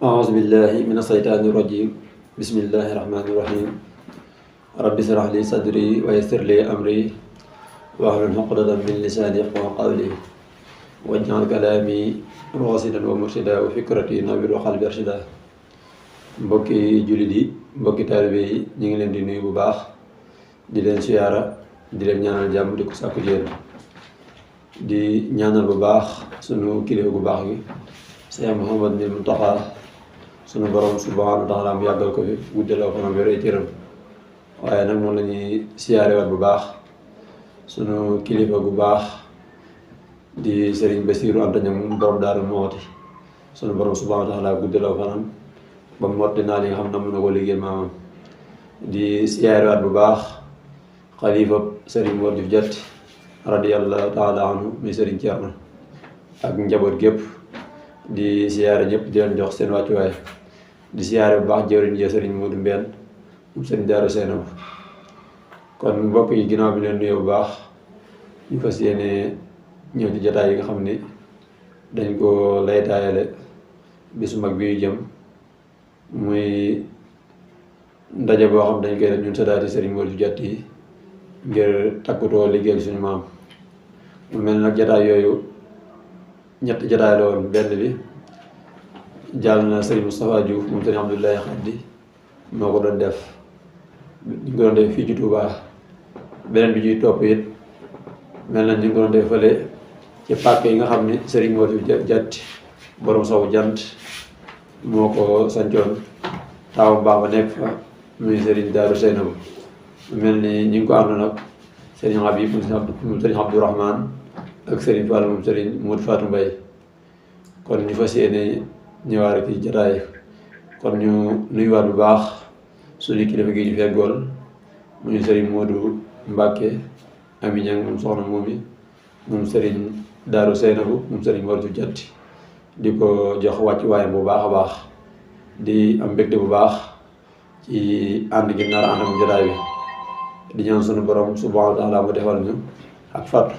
أعوذ بالله من الشيطان الرجيم بسم الله الرحمن الرحيم رب اشرح لي صدري ويسر لي أمري واحلل عقدة من لساني يفقهوا قولي واجعل كلامي راشدا ومرشدا وفكرتي نوير وقلبي أرشدا. mbokki jullit yi mbokki taalibe yi ñu ngi leen di nuyu bu baax di leen siyaara di leen ñaanal jàmm di ko sàkku jéen di ñaanal bu baax sunu kilifa gu baax gi Cheikh Mouhamadou bin Mountakha sunu borom subhaanahu wa taala mu yàggal ko fi guddaloo fanam wér ay cëram. waaye nag moom la ñuy siyaarewaat bu baax sunu kilifa gu baax di Serigne Bassirou Anta Niang borom Daaru Muxti sunu borom subhaanahu wa taala guddaloo fanam ba mu motti naa li nga xam ne mën na ko liggéeyal maamam. di siyaarewaat bu baax xalifa Serigne Mor Diouf Diatty radiyallahu taala anhu muy Serigne Thierno ak njaboot gépp di siyaare ñëpp di leen jox seen wàccuwaay. di siyaare bu baax jëwriñ ji Serigne Modou Mbène moom Serigne Darou Seynabou. kon mbokk yi ginnaaw bi leen nuyoo bu baax ñu fas yéene ñëw ci jotaay yi nga xam ni dañ ko lay taayale bisu mag bi jëm muy ndaje boo xam dañ koy def ñun sadaati Serigne Modou Diatty yi ngir takkutoo liggéeyal suñu maam. mu mel nag jotaay yooyu ñetti jotaay la woon. benn bi jàll na Serigne Moustapha Diouf moom Serigne Abdoulaye Khady moo ko doon def ñu ko doon def fii ci Touba. beneen bi ñuy topp it mel na ñu ngi ko doon def fële ci pàkk yi nga xam ni Serigne Modou Diatty borom sowu jant moo ko sancoon taawu baax ba nekk fa muy Serigne Darou Seynabou. mel ni ñu ngi ko ànd nag Serigne Habib moom Serigne Abdourahmane ak Serigne Fall moom Serigne Modou Fatou Mbaye. kon ñu fas yéene ñëwaat ci jotaay kon ñu nuyuwaat bu baax suñu kilifa gi ñu feggool muy Serigne Modou Mbacke Ami Niang moom soxna moomi moom Serigne Darou Seynabou moom Serigne Mor Diouf Diatty di ko jox wàcc waayam bu baax a baax di am mbégte bu baax ci ànd gi nar ànd ak jotaay bi di ñaan sunu borom subhanahu wa taala mu defal ñu ak fàttu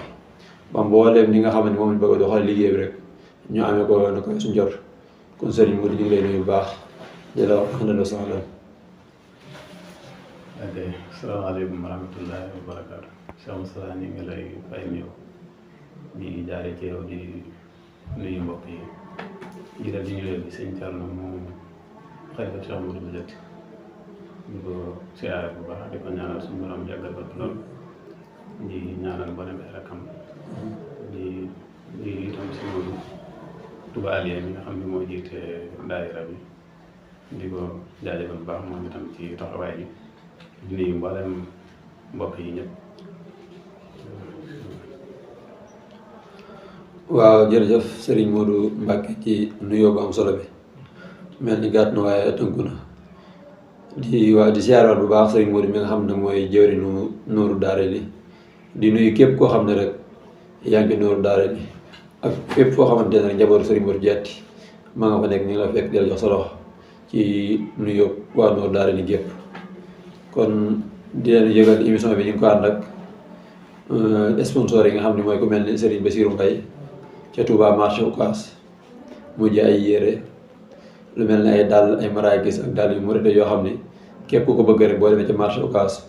ba mbooleem li nga xam ne moom ñu bëgg a doxal liggéey bi rek ñu amee ko na koy suñ jot. kon Serigne Modou ñu ngi lay nuyu bu baax di la wax na soxla. ok salaamaaleykum wa rahmatullahi wa barakaatu. Cheikh Moustapha ñu ngi lay fay nuyu di jaaree ci yow di nuyu mbokk yi di la di ñu leen di sëñ Thierno moom xalifa Cheikh Modou Diatty di ko siyaare bu baax di ko ñaanal suñu borom jàggal ko lool di ñaanal mboolem ay rakam di itam si Modou Touba Aliya mi nga xam ne moo jiite daayira bi di ko jaajëfal bu baax moom itam ci taxawaay bi di nuyu mboolem mbokk yi ñëpp. waaw jërëjëf Serigne Modou Mbacke ci nuyoo bu am solo bi mel ni gàtt na waaye tënku na. di siyaaraat bu baax Serigne Modou mi nga xam ne mooy jëwriñu Nooru Daarayni di nuyu képp koo xam ne rek yaa ngi Nooru Daarayni ak fépp foo xamante ne njabootu Serigne Modou Diatty maa nga fa nekk ñu ngi la fekk di la jox sa loxo ci nuyoo waa Nooru Daarayni gépp. kon di leen yëgal émission bi ñu ngi ko ànd ak sponsor yi nga xam ne mooy ku mel ni Serigne Bassirou Mbaye ca Touba marché Ocass mu jaay ay yére lu mel ne ay dàll ay maraakis ak dàll yu murid yoo xam ni képp ku ko bëgg rek boo demee ca marché Ocass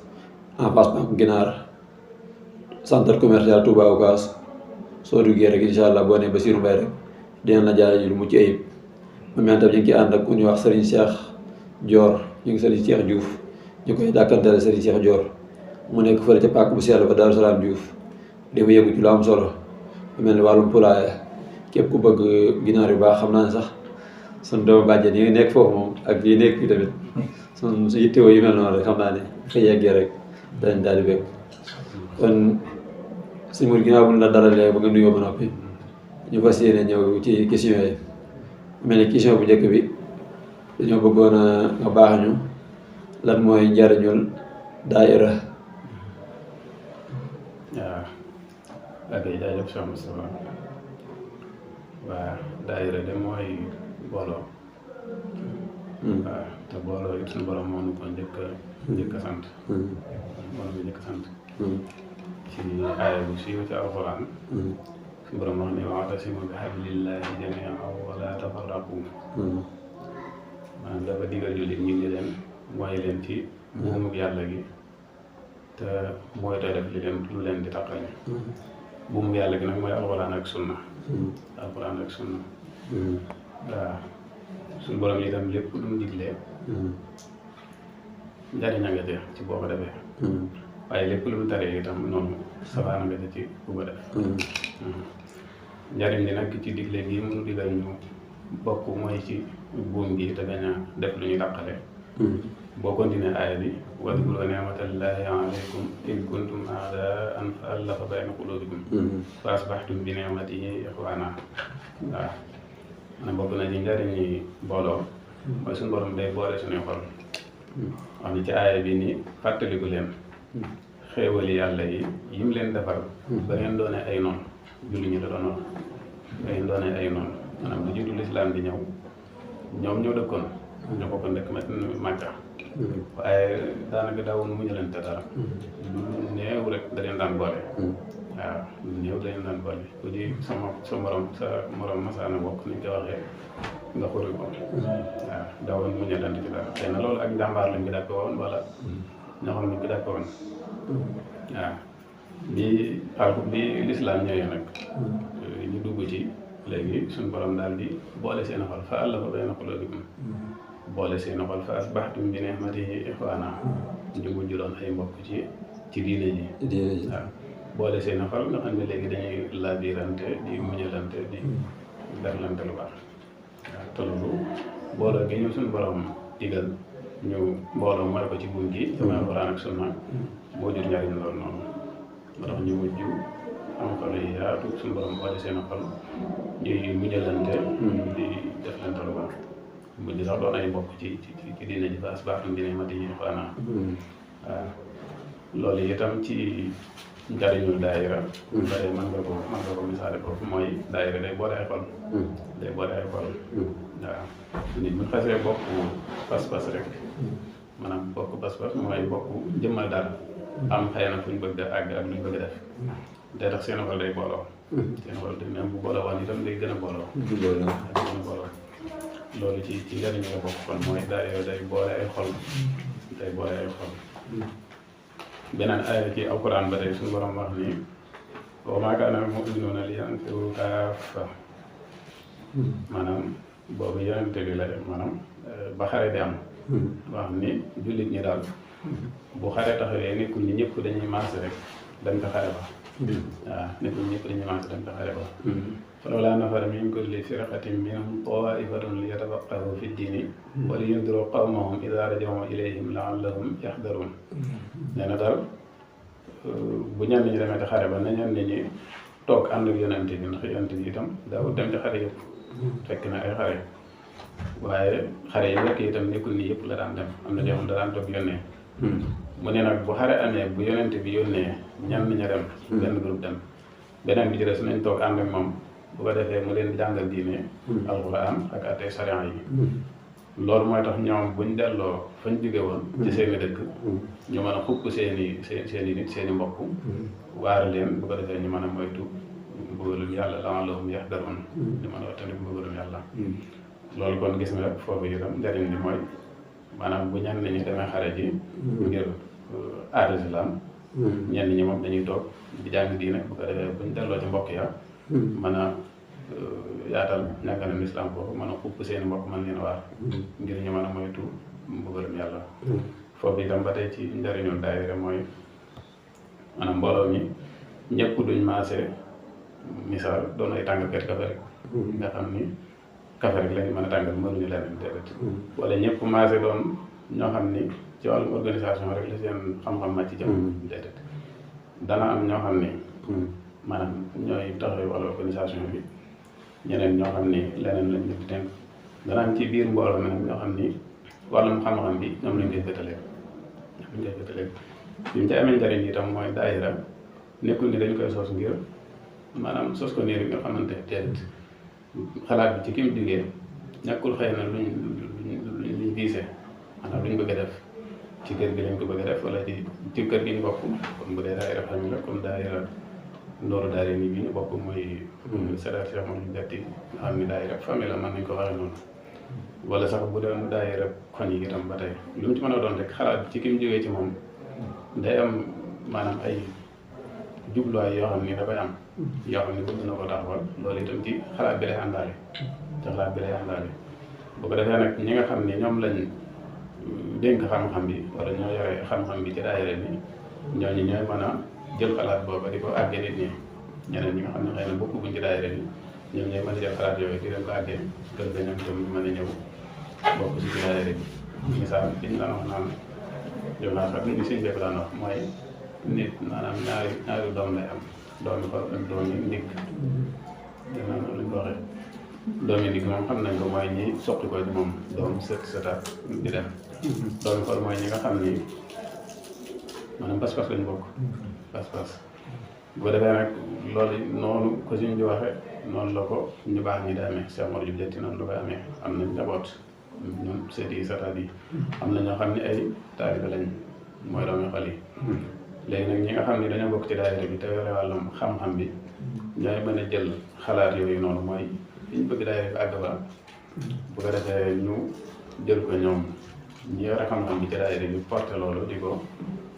en face banque ginaar centre commercial Touba Ocass soo duggee rek incha allah boo nee Bassirou Mbaye rek dina la jaay lu mucc ayib. mu mel tam ñu ngi ciy ànd ak ku ñuy wax Serigne Cheikh Dior ñu ngi Serigne Cheikh Diouf ñu koy dàkkanteel Serigne Cheikh Dior mu nekk fële ca pàkk bu sell ba Darou Salaam Diouf dafa yëngu ci lu am solo lu mel ni wàllum poulailler képp ku bëgg ginaar yu baax xam naa ne sax sun doomu bàjjen yi nekk foofu moom ak yi nekk fii tamit sun su yittewoo yu mel noonu rek xam naa ne fa yeggee rek danañ daal di bëgg. kon si mur ginnaaw bu la dalalee ba nga nuyoo ba noppi ñu fas yéene ñëw ci question yi mel ni question bu njëkk bi dañoo bëggoon a nga baax ñu lan mooy njariñul daayira. waaw ok jaajëf Cheikh Moustapha. waaw daayira de mooy booloo waaw te booloo it suñu borom moo nu ko njëkk a sant moo nu ko njëkk a sant ci aaya bu siiw ci alxuraan suñu borom wax ne wa'tasimu bi hablillahi jamii'an wa laa tafarraqu maanaam dafa digal jullit ñi ngi leen mooy leen ci buumug yàlla gi te mooy tey def lu leen di taqale buumug yàlla gi nag mooy alxuraan ak sunna alxuraan ak sunna waaw suñu borom yi itam lépp lu mu diglee njariñ a nga ca ci boo ko defee waaye lépp lu mu taree itam noonu safaana nga ca ci bu ko def njariñ li nag ci digle gi mënu digal ñu bokk mooy ci buum gi te bañ a def lu ñu dàqale boo continuer aaya bi wadkuru ni'matallahi alaykum id kuntum a'daa'an fa allafa bayna quluubikum fa asbahtum bi ni'matihi ikhwaana waaw maanaam bokk na ci njariñi booloo mooy suñu borom day boole suñuy xol wax ni ci aaya bi ni fàttaliku leen xéewali yàlla yi yim leen defal ba ngeen doone ay noon julli ñi la doon wax ba ngeen doone ay noon maanaam lu jiitu lislaam di ñëw ñoom ñoo dëkkoon ñoo bokk ndëkk Makka waaye daanaka daawul muñalante dara lu néew rek da leen daan boole waaw lu néew da leen daan boole ku di sa morom masaana bokk ni ñu koy waxee nga xuri ko waaw daawul muñalante ci dara xëy na loolu ak njàmbaar lañ ko dàppe woon wala ñoo xam ne ko dàppe woon waaw bi lislaam ñëwee nag ñu dugg ci léegi suñu borom daal di boole seen xol fa allafa bayna quluubikum boole seen xol fa asbahtum bi ni'matihi ikhwaana ñu mujj doon ay mbokk ci diine ji waaw boole seen xol nga xam ne léegi dañuy laabirante di muñalante di deflante lu baax waaw te loolu booloo gi ñu suñu borom digal ñu mbooloo mooy ko ci buum gi sama alxuraan ak sunna moo jur njariñ loolu noonu moo tax ñu mujj am xol yi yaatu suñu borom boole seen xol ñuy muñalante di deflante lu baax mujj sax doon ay mbokk ci diine ji fa asbahtum bi ni'matihi ikhwaana waaw loolu itam ci njariñul daayira bare mën nga ko misaale foofu mooy daayira day boole ay xol day boole ay xol waaw nit bu xasee bokk pas-pas rek maanaam bokk pas-pas mooy bokk jëmmal dara am xëy na fu ñu bëgg a àgg ak lu ñu bëgg a def day tax seen xol day booloo seen xol day même bu booloo waan itam day gën a booloo loolu ci njariñ la bokk kon mooy daayira day boole ay xol day boole ay xol beneen aaya ci alquran ba tey suñu borom wax ni wa maa kaana al-mu'minuuna liyanfiru kaaffa maanaam boobu yonente bi la maanaam ba xare di am wax ni jullit ñi daal bu xare taxawee nekkul ñi ñëpp dañuy maase rek dem ko xare ba waaw nekkul ñëpp dañuy maase dem ko xare ba falawlaa nafara min kulli firqatin minhum taa'ifatun liyatafaqqahu fi ddiini wa liyundiruu qawmahum idhaa raja'uu ilayhim la'allahum yahdaruun nee na daal bu ñenn ñi demee ci xare ba na ñenn ñi toog ànd ak yonente bi ndax yonente bi itam daawul dem ci xare yëpp fekk na ay xare waaye xare yi nekk itam nekkul ni yëpp la daan dem am na ñoo xam da daan toog yónnee mu ne nag bu xare amee bu yonente bi yónnee ñenn ña dem benn groupe dem beneen bi ci des nañ toog ànd ak moom bu ko defee mu leen jàngal diine alxuraan ak àttee sariya yi loolu mooy tax ñoom buñ delloo fañ jóge woon ci seeni dëkk ñu mën a xupp seeni nit seeni mbokk waar leen bu ko defee ñu mën a moytu mbugalum yàlla la'allahum yahdaruun ñu mën a wattandi mbugalum yàlla loolu kon gis nga foofu itam njariñ li mooy maanaam bu ñenn ñi demee xare ji ngir aar islam ñenn ñi moom dañuy toog di jàng diine bu ko defee buñ delloo ci mbokk ya mën a yaatal ñàkkanam islam foofu mën a xupp seeni mbokk mën leen waar ngir ñu mën a moytu mbugalum yàlla foofu itam ba tey ci njariñul daayira mooy maanaam mbooloo mi ñëpp duñ maase misaal doon ay tàngalkat kafe rek nga xam ni kafe rek lañu mën a tàngal mënuñu leneen déedéet wala ñëpp maase doon ñoo xam ni ci wàllum organisation rek la seen xam-xam màcc ci jëm déedéet dana am ñoo xam ni maanaam ñooy taxawee wàllu organisation bi ñeneen ñoo xam ni leneen lañ leen di tënk dana am ci biir mbooloo mi nag ñoo xam ni wàllum xam-xam bi ñoom lañ koy gëtalee li mu ci amee njariñ itam mooy daayira nekkul ni dañ koy sos ngir maanaam sos ko nii rek nga xamante déedéet xalaat bi ci ki mu jógee ñàkkul xëy na luñ ñu diisee maanaam lu ñu bëgg a def ci kër gi lañ ko bëgg a def wala ci kër gi ñu bokk comme bu dee daayira famille la comme daayira Nooru Daarayni bi ñu bokk muy Sédar Cheikh moom ñu detti nga xam ni daayira famille la mën nañ ko waxee noonu wala sax bu doon daayira koñ yi itam ba tey lu mu ci mën a doon rek xalaat ci ki mu jógee ci moom day am maanaam ay jubluwaay yoo xam ni dafay am yoo xam ni bëgg na ko taxawal loolu itam ci xalaat bi lay àndaale ci xalaat bi lay àndaale bu ko defee nag ñi nga xam ni ñoom lañ dénk xam-xam bi wala ñoo yore xam-xam bi ci daayira bi ñooñu ñooy mën a jël xalaat booba di ko àggee nit ñi ñeneen ñi nga xam ne xëy na bokk buñ ci daayira bi ñoom ñooy mën a jël xalaat yooyu di leen ko àggee kër ga ñoom itam mën a ñëw bokk ci daayira bi misaal liñ daan wax naan yow naa sax li suñ bépp daan wax mooy nit maanaam ñaari doom lay am doomi xol ak doomi ndigg dina noonu lañ ko waxee doomi ndigg moom xam nañ ko mooy ñi soqi ko ci moom doom sëtaat di dem doomi xol mooy ñi nga xam ni maanaam pas-pas lañ bokk pas-pas bu ko defee nag loolu noonu ko suñ di waxee noonu la ko ñu baax ñi di amee Cheikh Mor Diop Diatty noonu la koy amee am nañ njaboot ñun seeti yi sataat yi am na ñoo xam ne ay taalibe lañ mooy doomi xol yi léegi nag ñi nga xam ne dañoo bokk ci daayira bi te yore wàllum xam-xam bi ñooy mën a jël xalaat yooyu noonu mooy li ñu bëgg daayira bi àgg ba bu ko defee ñu jël ko ñoom ñi yore xam-xam bi ci daayira bi porté loolu di ko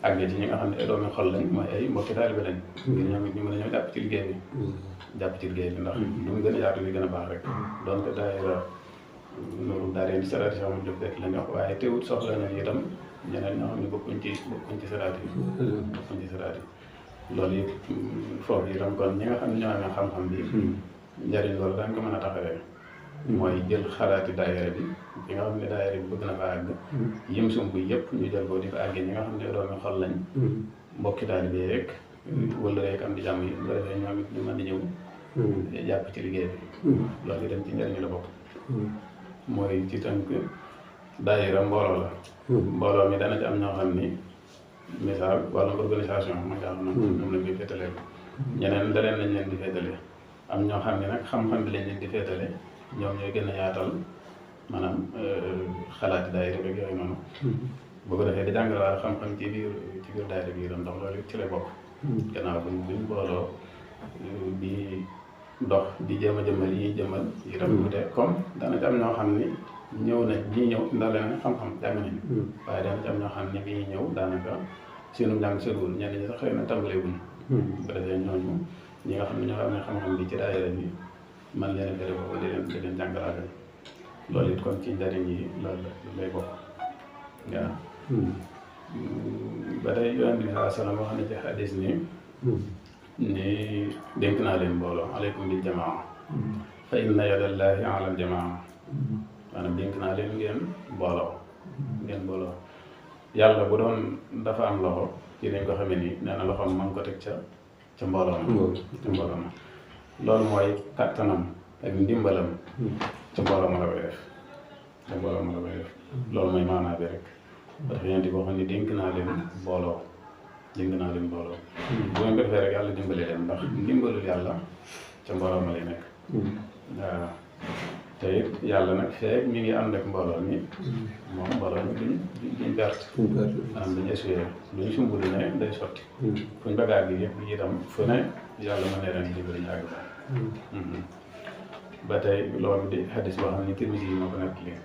àggee ci ñi nga xam ne ay doomi xol lañ mooy ay mbokki taalibe lañ ngir ñoom it ñu mën a ñëw jàpp ci liggéey bi jàpp ci liggéey bi ndax lu mu gën a yaatu li gën a baax rek donc daayira Nooru Daarayni Sédar Cheikh Mor Diop Diatty la ñu wax waaye teewut soxla nañ itam ñeneen ñoo xam ne bokkuñ ci sadaat yi bokkuñ ci sadaat yi loolu yëpp foofu itam kon ñi nga xam ne ñoo amee xam-xam bi njariñ loolu dañ ko mën a taxawee mooy jël xalaati daayira bi bi nga xam ne daayira bi bëgg na fa àgg yim sumb yëpp ñu jël ko di ko àggee ñi nga xam ne doomi xol lañ mbokki taalibe rek wala rek am di jàmm yi bu ko defee ñoom it ñu mën di ñëw jàpp ci liggéey bi loolu itam ci njariñ la bokk mooy ci tënk daayira mbooloo la mbooloo mi dana ci am ñoo xam ni misaal wàllum organisation mooy daal moom lañ koy féetalee ñeneen da leen lañ leen di féetale am ñoo xam ne nag xam-xam bi lañ leen di féetale ñoom ñooy gën a yaatal maanaam xalaati daayira rek yooyu noonu bu ko defee di jàngal wàll xam-xam ci biir daayira bi itam ndax loolu ci lay bokk gannaaw buñ booloo di dox di jéem a jëmmal yi jëmmal itam bu dee comme dana ci am ñoo xam ni ñëw nañ ñii ñëw ndax leneen xam-xam jàng nañ waaye dana ci am ñoo xam ne bi ñuy ñëw daanaka seenu njàng soriwul ñenn ñi sax xëy na tàmbalee wuñ bu defee ñooñu ñi nga xam ne ñoo xam ne xam-xam bi ci daayira bi man leen a gërë boobu di leen jàngalaale loolu it kon ci njariñ yi loolu lay bokk waaw ba tey yonent bi sallallahu alayhi wa sallam wax na ci xadis ni dénk naa leen mbooloo aleykum bil jamaa fa inna yadallahi ala al jamaa maanaam dénk naa leen ngeen booloo yàlla bu doon dafa am loxo ci dañ ko xamee ni nee na loxoom man ko teg ca mbooloo ma loolu mooy kattanam ak ndimbalam ca mbooloo ma la koy def loolu mooy maanaa bi rek parce que yéen boo xam ne dénk naa leen booloo bu ngeen ko defee rek yàlla dimbale leen ndax ndimbalul yàlla ca mbooloo ma lay nekk waaw te it yàlla nag feeg mi ngi ànd ak mbooloo mi moom mbooloo mi duñ perte maanaam duñ essuyé luñ sumbulu ne day sotti fuñ bagaag yi yëpp itam fu ne yàlla mën na leen dimbali ñu àgg ba tey loolu di xadis boo xam ne Tirmisi yi moo ko nekk lii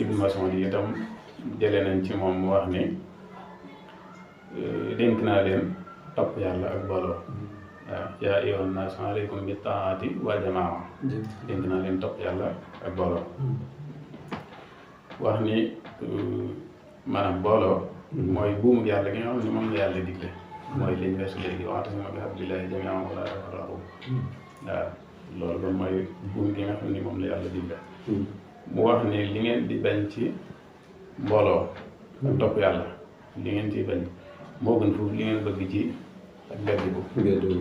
Ibn Mas'ud yi itam jëlee nañ ci moom mu wax ni dénk naa leen topp yàlla ak booloo waaw yaa ayyuhan naas aleykum bi taati wal jamaa dénk naa leen topp yàlla ak booloo wax ni maanaam booloo mooy buumu yàlla gi nga xam ne moom la yàlla digle mooy liñ weesu léegi wa'tasimu bi hablillahi jamii'an wa laa tafarraqu waaw loolu kon mooy buum gi nga xam ne moom la yàlla digle mu wax ni li ngeen di bañ ci mbooloo ak topp yàlla li ngeen ciy bañ moo gën foofu li ngeen bëgg ci ak beddiku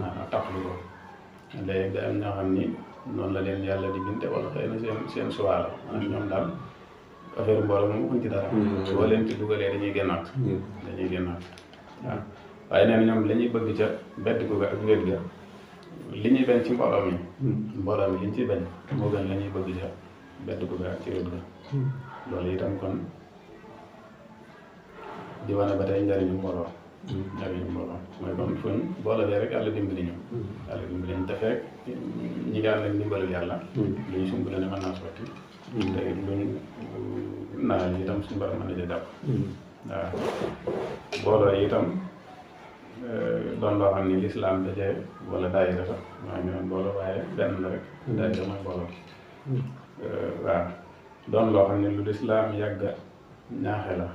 waaw taxlu ko léegi da am ñoo xam ni noonu la leen yàlla di binte wala xëy na seen suwaa la maanaam ñoom daal affaire mbooloo moom waxuñ ci dara boo leen ci dugalee dañuy génnaat waaw waaye nee na ñoom la ñuy bëgg ca beddiku ga ak wéet ga li ñuy bañ ci mbooloo mi liñ ciy bañ moo gën la ñuy bëgg ca beddiku ga ak ci wéet ga loolu itam kon di wane ba tey njariñu mbooloo mooy kon fuñ boolee rek yàlla dimbali ñu yàlla dimbali ñu te fekk ñi nga ànd ak dimbalul yàlla luñ sumbale ne mën naa sotti te luñ naal itam suñu borom mën na jël jàpp waaw booloo itam doon loo xam ni lislaam dajee wala daayira sax maa ngi doon booloo waaye benn la rek daayira mooy booloo waaw doon loo xam ne lu lislaam yàgga ñaaxe la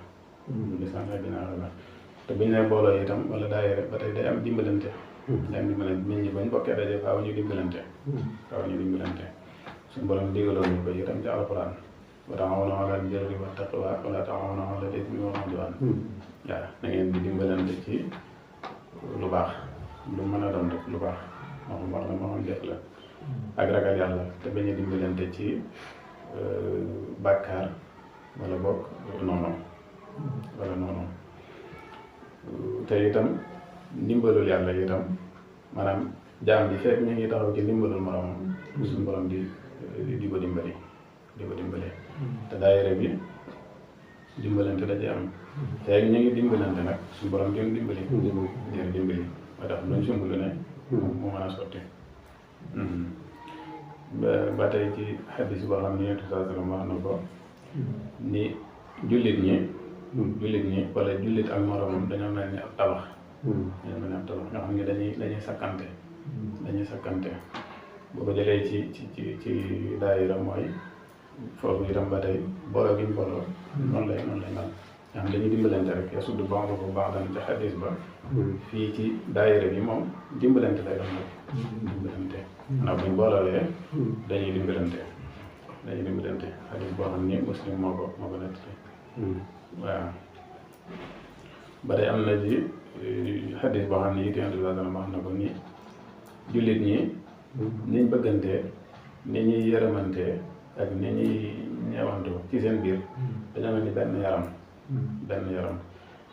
lu lislaam yàgga ñaaxe la te buñ ne booloo itam wala daayira ba tey day am dimbalante day am dimbalante nit ñi bañ bokkee daje faaw ñu dimbalante suñu borom digaloon ñu ko itam ci alxuraan wa ta'aawanu alal birri wat taqwa wa laa ta'aawanu alal ismi wal udwaan waaw na ngeen di dimbalante ci lu baax lu mën a doon rek lu baax moo xam wax la moo xam jëf la ak ragal yàlla te bañ a dimbalante ci bàkkaar wala bokk noonu te itam ndimbalul yàlla itam maanaam jaam bi fekk ñu ngi taxaw ci ndimbalul moromam suñu borom di ko dimbali te daayira bi dimbalante da ci am fekk ñu ngi dimbalante nag suñu borom di dimbali ba tax luñ sumb lu ne mu mën a sotti ba tey ci xaddis boo xam ne Yonent sallallahu alayhi wa sallam wax na ko ni jullit ñi wala jullit ak moromam dañoo mel ni ab tabax nga xam ne dañuy sakkante boo ko jëlee ci daayira mooy foofu itam ba tey booloo gi ñu booloo noonu lay mel nga xam dañuy dimbalante rek yasuddu ba'dukum ba'dan ci xaddis ba fii ci daayira bi moom dimbalante lay doon rek dimbalante xanaa buñ booloolee dañuy dimbalante xaddis boo xam ni Muslim moo ko nettali waaw ba tey am na ci xaddis boo xam ne it Yonent bi sallallahu alayhi wa sallam wax na ko ni jullit ñi niñ bëggantee ni ñuy yërëmantee ak ni ñuy ñeewantoo ci seen biir dañoo mel ni benn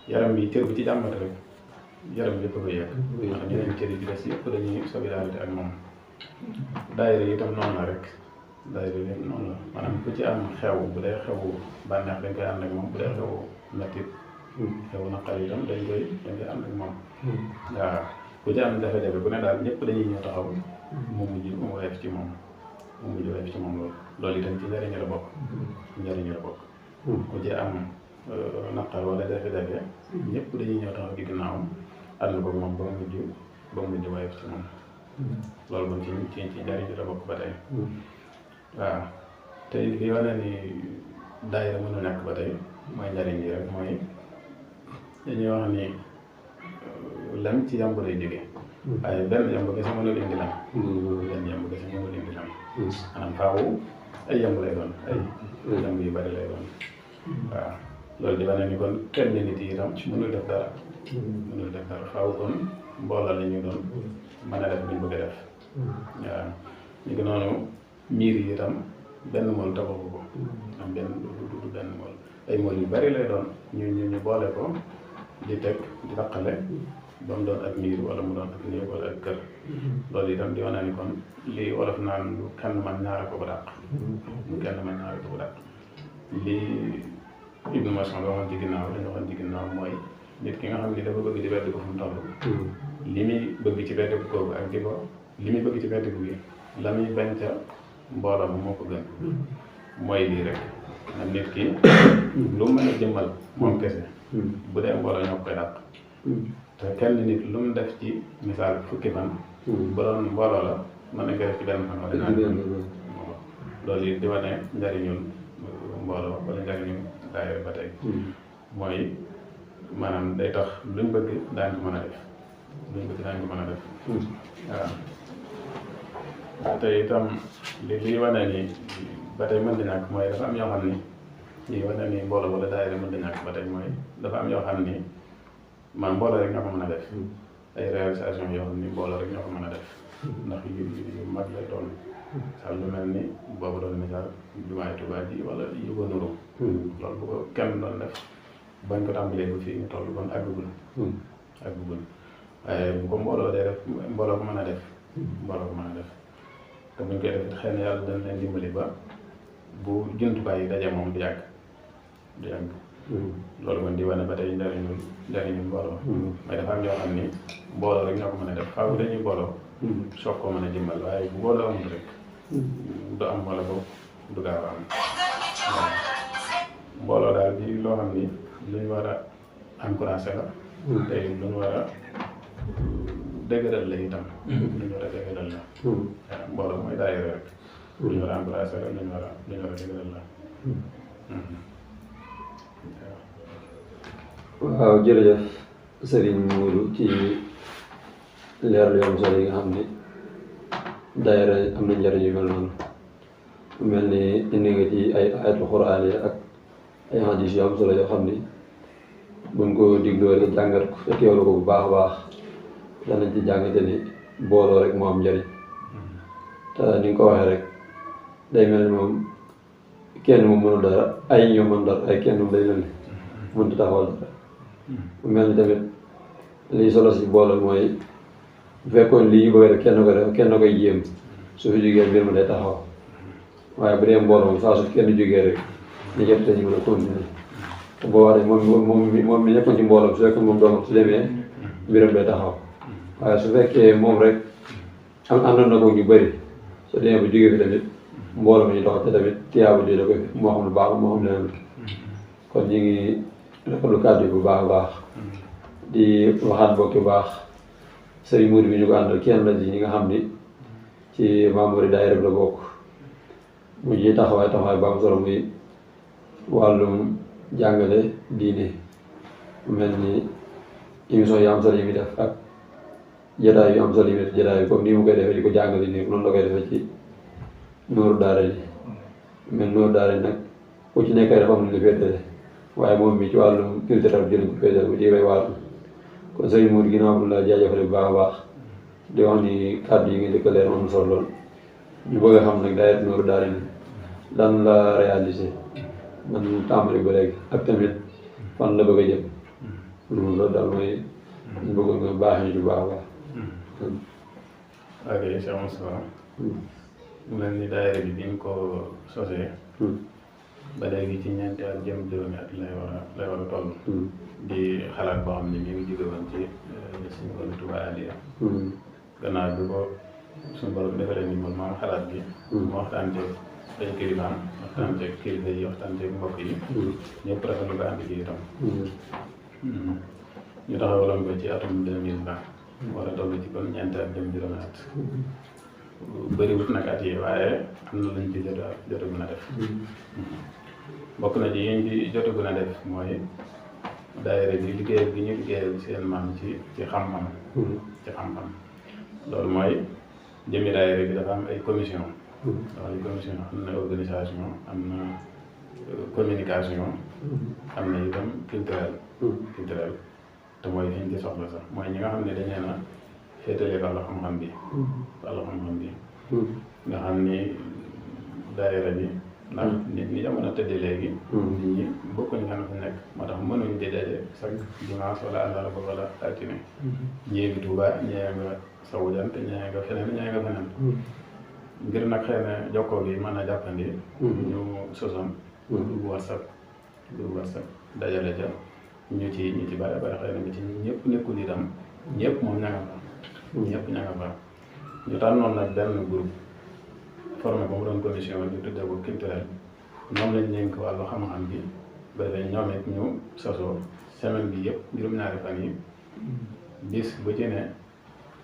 yaram bi cër bi ci jàmbat rek yaram bi yëpp koy yëg ndax ñeneen cër yi ci des yëpp dañuy solidarité ak moom daayira yi itam noonu la rek daayira yi noonu la maanaam ku ci am xew bu dee xewu bànneex dañ koy ànd ak moom bu dee xewu mettit xewu naqar itam dañ koy ànd ak moom waaw ku ci am jafe-jafe bu ne daal ñëpp dañuy ñëw taxaw mu mujj woyof ci moom loolu itam ci njëriñ la bokk ku ci am naqar wala jafe-jafe ñëpp dañuy ñëw taxaw ci ginnaawam ànd ko moom ba mujj woyof ci moom loolu moom ci njëriñ la bokk ba tey waaw te li wane ni daayira mënu ñàkk ba tey mooy njëriñ yi rek mooy dañuy wax ni lam ci yàmb lay jóge waaye benn yàmb kese mënul indi lam maanaam faaw ay yàmb lay doon ay yàmb yu bari lay doon waaw loolu di wane ni kon kenn nit yi itam mënul def dara faaw kon mbooloo la ñu doon mën a def luñ bëgg a def waaw ñu ngi noonu miir yi itam benn mool tabaxu ko am benn du benn mool ay mool yu bari lay doon ñu boole ko di teg di taqale ba mu doon ak miir wala mu doon ak néeg wala ak kër loolu itam di wane ni kon lii wolof naan lu kenn man ñaare ko bu dàq lii Ibnu Mas'ud waxoon ci ginnaaw mooy nit ki nga xam ni dafa bëgg di weddi ko fu mu toll li muy bëgg ci weddi googu ak li muy bëgg ci weddi gu gi la muy bañ ca mbooloo bi moo ko gën mooy lii rek nag nit ki lu mën a jëmmal moom kese bu dee mbooloo ñoo koy dàq te kenn nit lu mu def ci misaal fukki fan bu doon mbooloo la mën nañ ko def ci benn fan wala ñaari fan loolu it di wane njariñul mbooloo wala njariñul daayira ba tey mooy maanaam day tax luñ bëgg daañu ko mën a def waaw te itam li wane ni ba tey mën di ñàkk mooy dafa am yoo xam ni lii wane ni mbooloo wala daayira mën di ñàkk ba tey mooy dafa am yoo xam ni man mbooloo rek ñoo ko mën a def ay réalisation yoo xam ni mbooloo rek ñoo ko mën a def ndax yu mag lay doon sax lu mel ni boobu doon misaal jumaay Tuubaa ji wala yu ko nuru loolu bu ko kenn doon def bañ ko tàmbalee ba fii ñu toll kon àggagul waaye bu ko mbooloo dee def mbooloo ko mën a def te buñ koy def xëy na yàlla dañ leen dimbali ba bu jumtukaay yi daje moom du yàgg du yàgg loolu kon di wane ba tey njëriñu mbooloo mais dafa am ñoo xam ni mbooloo rek ñoo ko mën a def faaw dañuy booloo soog ko mën a jëmmal waaye bu booloo amul rek du am wala boog du gaaw a am mbooloo daal di loo xam ni luñ war a encouragé la tey luñ war a dëgëral la itam luñ war a dëgëral la waaw mbooloo mooy daayira rek luñ war a encouragé la luñ war a dëgëral la waaw jërëjëf Serigne Modou ci leer yu am solo yi nga xam ne daayira am na njëriñ yu mel noonu mel ni indi nga ci ay ayatul Quraan yi ak ay hadis yu am solo yoo xam ni buñ ko digloo rek jàngat ko fekk yow la ko bu baax a baax danañ ci jàngate ni booloo rek moo am njëriñ te ni nga ko waxee rek day mel ni moom kenn moom mënul dara ay ñoo mën dara ay kenn moom day mel ni mënut a taxawal dara mu mel ni tamit liy solo si booloo mooy bu fekkoon lii ñu bëgg rek kenn ko def kenn koy jéem su fi jógee mbir ma day taxaw waaye bu dee mbooloo saa su kenn jógee rek ñu jot dañu mën a continuer te boo waxee moom mi nekkoon ci mbooloo su fekkoon moom doomam su demee mbiram day taxaw waaye su fekkee moom rek àndoon na ko ñu bëri su demee bu jógee fi tamit mbooloo mi ñu dox te tamit tiyaabu ji da koy moo xam lu baax moo xam leneen kon ñu ngi rafetlu kàddu yi bu baax a baax di waxaat bokki baax Serigne Modou bi ñu ko àndal kenn la ci ñi nga xam ni ci membre yi daayira bi la bokk mu ji taxawaay ba am solo muy wàllum jàngale diine mel ni émission yu am solo yi muy def ak jotaay yu am solo yi muy def jotaay comme nii mu koy defee di ko jàngale nii noonu la koy defee ci Nooru Daarayni mel Nooru Daarayni nag ku ci nekk dafa am lu ñu féetale waaye moom mi ci wàllum culturel bi jëlañ ko féetale mu ci bay wàllu kon Serigne Modou ginnaaw bu la jaajëfale bu baax a baax di wax ni kàddu yi nga njëkk a leer am solo lool ñu bëgg a xam nag daayira Nooru Daarayni lan la réalisé man tàmbali ba léegi ak tamit fan la bëgg a jëm loolu daal mooy ñu bëggoon nga baax ñu bu baax a baax. ok Cheikh Moustapha mu mel ni daayira bi biñ ko sosee ba léegi ci ñeenti at jëm juróomi at lay war a toll di xalaat boo xam ne mi ngi jóge woon ci suñu borom Touba Aliya gannaaw bi ko suñu borom defalee ni moom moom xalaat bi mu waxtaan ci ay kilifaam waxtaan ci kilifa yi waxtaan ci mbokk yi ñëpp rafetlu ko ànd ci itam ñu taxawaloon ko ci atum 2020 war a toll ci kon ñeenti at jëm juróomi at bëriwut nag at yi waaye am na luñ ci jotagun a def bokk na ci yiñ ci jotagun a def mooy daayira bi liggéeyal gi ñu liggéeyal seen maam ci xam-xam loolu mooy jëmmi daayira bi dafa am ay commission dafa am ay commission am na organisation am na communication am na itam culturel te mooy fi ñu ci soxla sax mooy ñi nga xam ne dañ leen a féetale wàllu xam-xam bi nga xam ni daayira bi ndax nit ñi jamono tëddee léegi nit ñi bokkuñu xam fi nekk moo tax mënuñ di daje chaque dimanche wala àllarba wala altine ñii ngi Tuuba ñee nga Sowu Jant ñee nga feneen ngir nag xëy na jokkoo gi mën a jàppandi ñu sosoon groupe WhatsApp dajale ca ñu ci bari bari xëy na nga ci ñëpp nekkul itam ñëpp moom ña nga fa ñu tànnoon nag benn groupe formé ko mu doon commission ñu tuddee ko culturel ñoom lañ dénk wàllu xam-xam bi ba defee ñoom it ñu sosoo semaine bi yëpp juróom-ñaari fan yi bis bu ci ne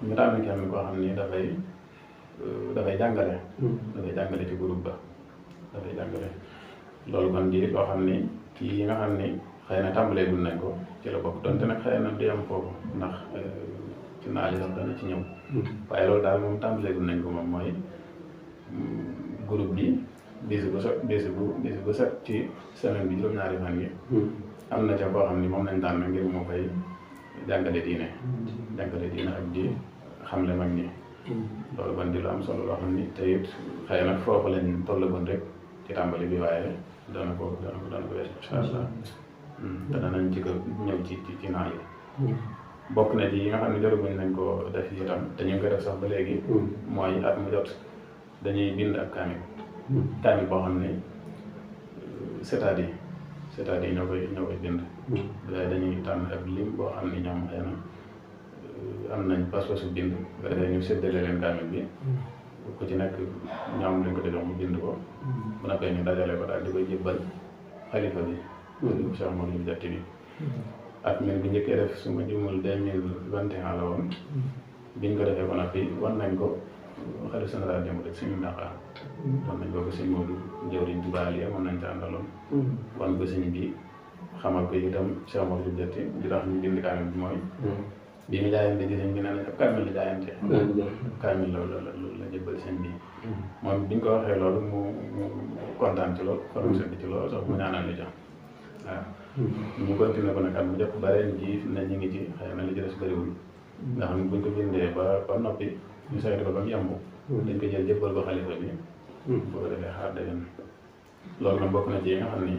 ñu tànn kenn koo xam ni dafay jàngale ci groupe ba dafay jàngale loolu kon di loo xam ni ci yi nga xam ni xëy na tàmbalee dund nañ ko ci la bokk donte nag xëy na du yem foofu ndax ci naal yi sax dana ci ñëw waaye loolu daal moom tàmbalee dund nañ ko moom mooy groupe bi bis bu set ci semaine bi juróom-ñaari fan yi am na ca koo xam ni moom lañ tànn ngir moo koy jàngale diine ak di xamle mag ñi loolu ban di lu am solo loo xam ni te it xëy na foofu lañ tollagoon rek ci tàmbali bi waaye dana ko wees incha allah te danañ ci ko ñëw ci naal yi bokk na ci yi nga xam ne jotaguñ nañ ko def itam te ñu ngi koy def sax ba léegi mooy at mu jot dañuy bind ak kaamil boo xam ne setaat c'est-à-dire ñoo koy bind. waaye dañuy tànn ab lim boo xam ni ñoom xëy na am nañ pas-pasu bind ba defee ñu séddale leen kaamil bi ku ci nekk ñoom lañ ko di jox mu bind ko bu noppee ñu dajale ko daal di koy jébbal xalifa bi xalifa Cheikh Mouhamadou Diatty bi at mi bi njëkkee def su ma jumul 2021 la woon biñ ko defee ba noppi wan nañ ko xalifa général des mourides Sëñ Mountakha wan nañ ko Sëñ Modou jëwriñ Tuubaa moom nañ ci àndaloon wan ko sëñ bi xamal ko itam Cheikh Mouhamadou Diatty di tax ñu bind kaamil bi mooy bi mu jaayante di sëñ bi nee nañ ab kaamil la jaayante kaamil la jébbal sëñ bi moom biñ ko waxee loolu mu kontaan ci loolu xolam sedd ci loolu sax mu ñaanal li jox waaw ñu continué ko nag at mu jot ba ren jii fi ne ñu ngi ci xëy na li ci des bëriwul nga xam ne buñ ko bindee ba noppi ñu saytu ko ba mu yemb dañ ko jël jébbal ko xalifa bi boo ko defee xaar déwén loolu nag bokk na ci yi nga xam ni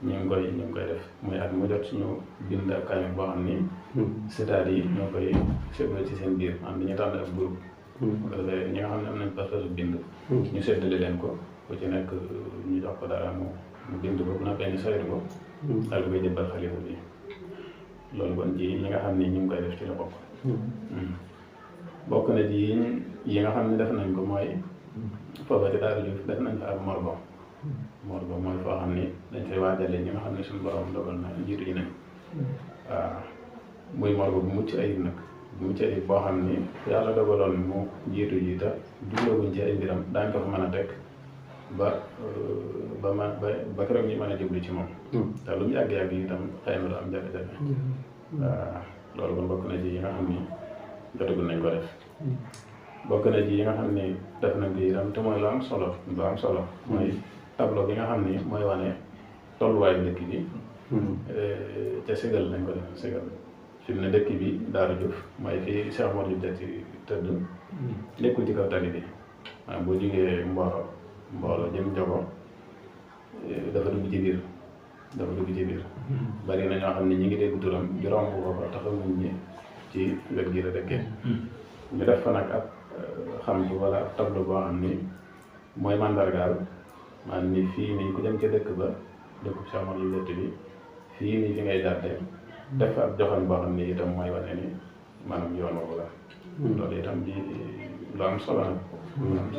ñu ngi koy def muy at mu jot suñu bind ak kaamil boo xam ni c'est-à-dire yi ñoo koy séddale ci seen biir am dañuy tànn ak groupe bu ko defee ñi nga xam ne am nañ pas-pasu bind ñu séddale leen ko ku ci nekk ñu jox ko dara mu bind ko bu noppee ñu saytu ko xale koy jëbbal xalifa bi loolu kon ci yi nga xam ne ñu ngi koy def ci la bokk bokk na ci yi nga xam ne def nañ ko mooy foofa ci Daaru Juuf def nañ fa ak morgo mooy foo xam ni dañ fay waajale ñi nga xam ne suñu borom dogal na jiitu ji nañ waaw muy morgo bu mucc ayib nag bu mucc ayib boo xam ni yàlla dogaloon mu jiitu ji te jublooguñ ci ay mbiram daañ ko fa mën a teg ba keroog ñu mën a jublu ci moom te lu mu yàgg-yàgg itam xëy na du am jafe-jafe waaw loolu kon bokk na ci yi nga xam ni jotagul nañ ko def bokk na ci yi nga xam ni def nañ ko itam te mooy lu am solo mooy tableau bi nga xam ni mooy wane tolluwaayu dëkk bi ca Ségal lañ ko def Ségal fi mu ne dëkk bi Daaru Juuf mooy fii Cheikh Mouhamadou Diatty tëdd nekkul ci kaw tali bi waaw boo jógee Mboro jëm Jogo dafa dugg ci biir bari na ñoo xam ne ñi ngi dégg turam di romb ko fa taxamuñ ñi ci wet gi la dëkkee ñu def fa nag ab xam wala ab tableau boo xam ni mooy mandargaal maanaam ni fii nii ku dem ca dëkk ba dëkk Cheikh Mouhamadou Diatty bi fii nii fi ngay jàddee def fa ab joxoon boo xam ni itam mooy wane ni maanaam yoon woowu la loolu itam bi lu am solo nag lu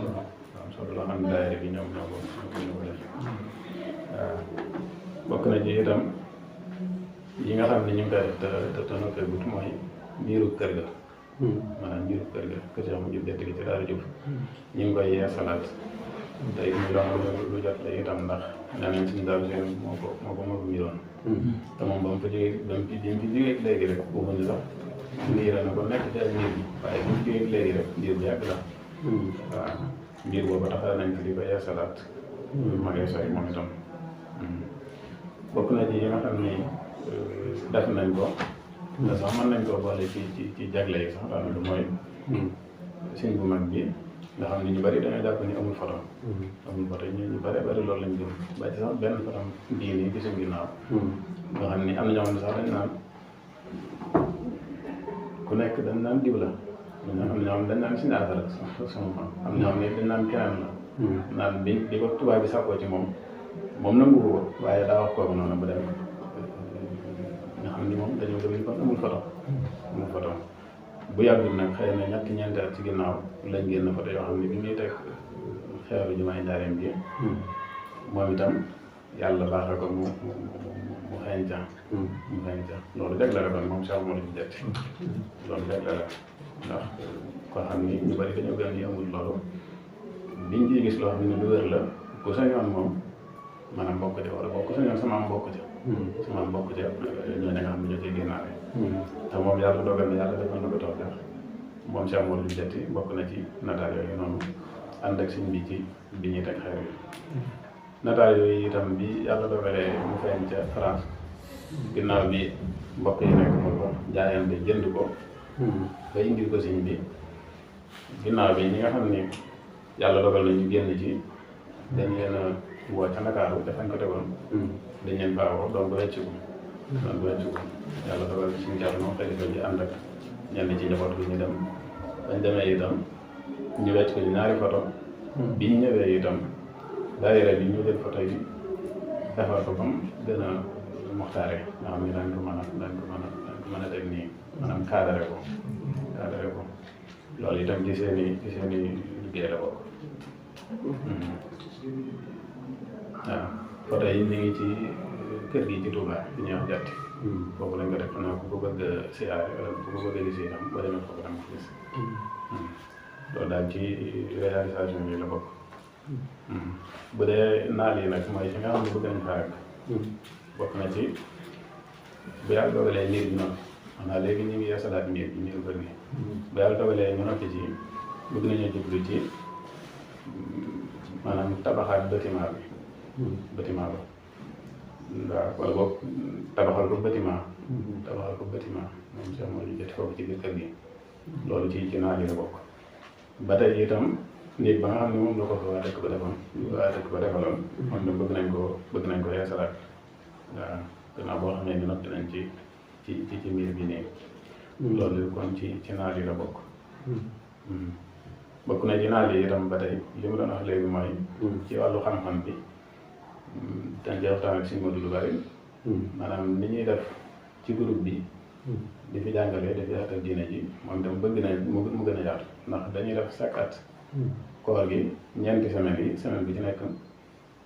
am solo loo xam ne daayira bi ñoom ñoo ko def waaw bokk na ci itam yi nga xam ne ñu ngi koy def te noppee gut mooy miiru kër ga maanaam miiru kër ga kër Cheikh Mouhamadou Diatty gi ci Daaru Juuf ñu ngi koy yeesalaat tey muy loo xam ne lu jot la itam ndax nee nañ suñu daal seen moo ko miiroon te moom ba mu fa jógee ba mu fi jógee léegi rek boobu ñu sax miira na ko nekk ci ak miir bi waaye bu mu jógee léegi rek miir bu yàgg la waaw miir boobu taxal nañ ko di ko yeesalaat ma ngay sori moom itam bokk na ci yi nga xam ni def nañ ko te sax mën nañ koo boole ci jagle yi sax daanaka mooy sëñ bu mag bi nga xam ne ñu bari dañoo jàpp ni amul photo ñu bari loolu lañ jëm ba ci sax benn photo bii nii ci suñu ginnaaw nga xam ni am na ñoo xam ne sax dañ naan ku nekk dañ naan diw la am na ñoo xam ne dañ naan suñu affaire sama maam am na ñoo xam ne dañ naan keneen la naan bi ko tubaab bi sàkkoo ci moom nangu ko waaye daa wax kooku noonu ba dem nga xam ni moom dañoo gëm ni kon amul photo bu yàggul nag xëy na ñeenti at ci ginnaaw lañ génn photo yoo xam ne bi muy teg xeeru jumaay Njaaréem gi moom itam yàlla baaxee ko mu xeeñ ca loolu jagle la kon moom Cheikh Mouhamadou Diatty loolu jagle la ndax koo xam ni ñu bari dañoo gën ni amul loolu biñ ciy gis loo xam ne lu wér la ku sañoon moom maanaam bokk ca wala ku sañoon sama am bokk ca ñoo ne nga xam ne ñoo ciy génnaale te moom yàlla dogal na yàlla defal na ko toog moom Cheikh Mouhamadou Diatty bokk na ci nataal yooyu noonu ànd ak sëñ bi ci bi ñuy teg xeer yi nataal yooyu itam bi yàlla dogalee mu feeñ ca France ginnaaw bi mbokk yi nekk moom ko jaayante jënd ko ba indil ko sëñ bi ginnaaw bi ñi nga xam ni yàlla dogal na ñu génn ci dañ leen a woo ca Ndakaaru dafañ ko tegoon dañ leen baawoo doon ko wecc ko yàlla dogal suñu jar moom xalifa ji ànd ak ñenn ci njaboot bi ñu dem bañ demee itam ñu wecc ko ci ñaari photo bi ñu ñëwee itam daayira bi ñu jël photo yi defar ko bam gën a muxtaare nga xam ne dañ ko mën a teg nii maanaam cadré ko loolu itam ci seen i liggéey la bokk. waaw photo yi ñu ngi ci kër gi ci Touba fi ñuy wax Jatti. boobu lañ ko def xanaa ku ko bëgg a siyaare wala ku ko bëgg a gis itam boo demee foofu dama ko gis. loolu daal ci réalisation yi la bokk. bu dee naal yi nag mooy fi nga xam ne bëgg nañ faa rek. bokk na ci bu yàlla dogalee miir bi noppi maanaam léegi ñu ngi yeesalaat miir kër gi. bu yàlla dogalee ñu noppi ci bëgg nañoo jublu ci maanaam tabaxaat bâtiment bi. waaw wala boog tabaxal ko bâtiment. moom sax moo ñu jot foofu ci biir kër gi. loolu ci naal yi la bokk. ba tey itam néeg ba nga xam ne moom la ko fa waa dëkk ba defaloon moom itam bëgg nañ ko yeesalaat waaw gannaaw boo xam ne ñu noppi nañ ci miir bi nii. loolu kon ci naal yi la bokk. bokk na ci naal yi itam ba tey li mu doon wax léegi mooy. ci wàllu xam-xam bi dañ koy waxtaan ak suñu Modou lu bari. maanaam ni ñuy def ci groupe bi. di fi jàngalee di fi yaatal diine ji moom itam bëgg nañ mu gën a yaatu ndax dañuy def chaque at. koor gi ñeenti semaine bi ci nekk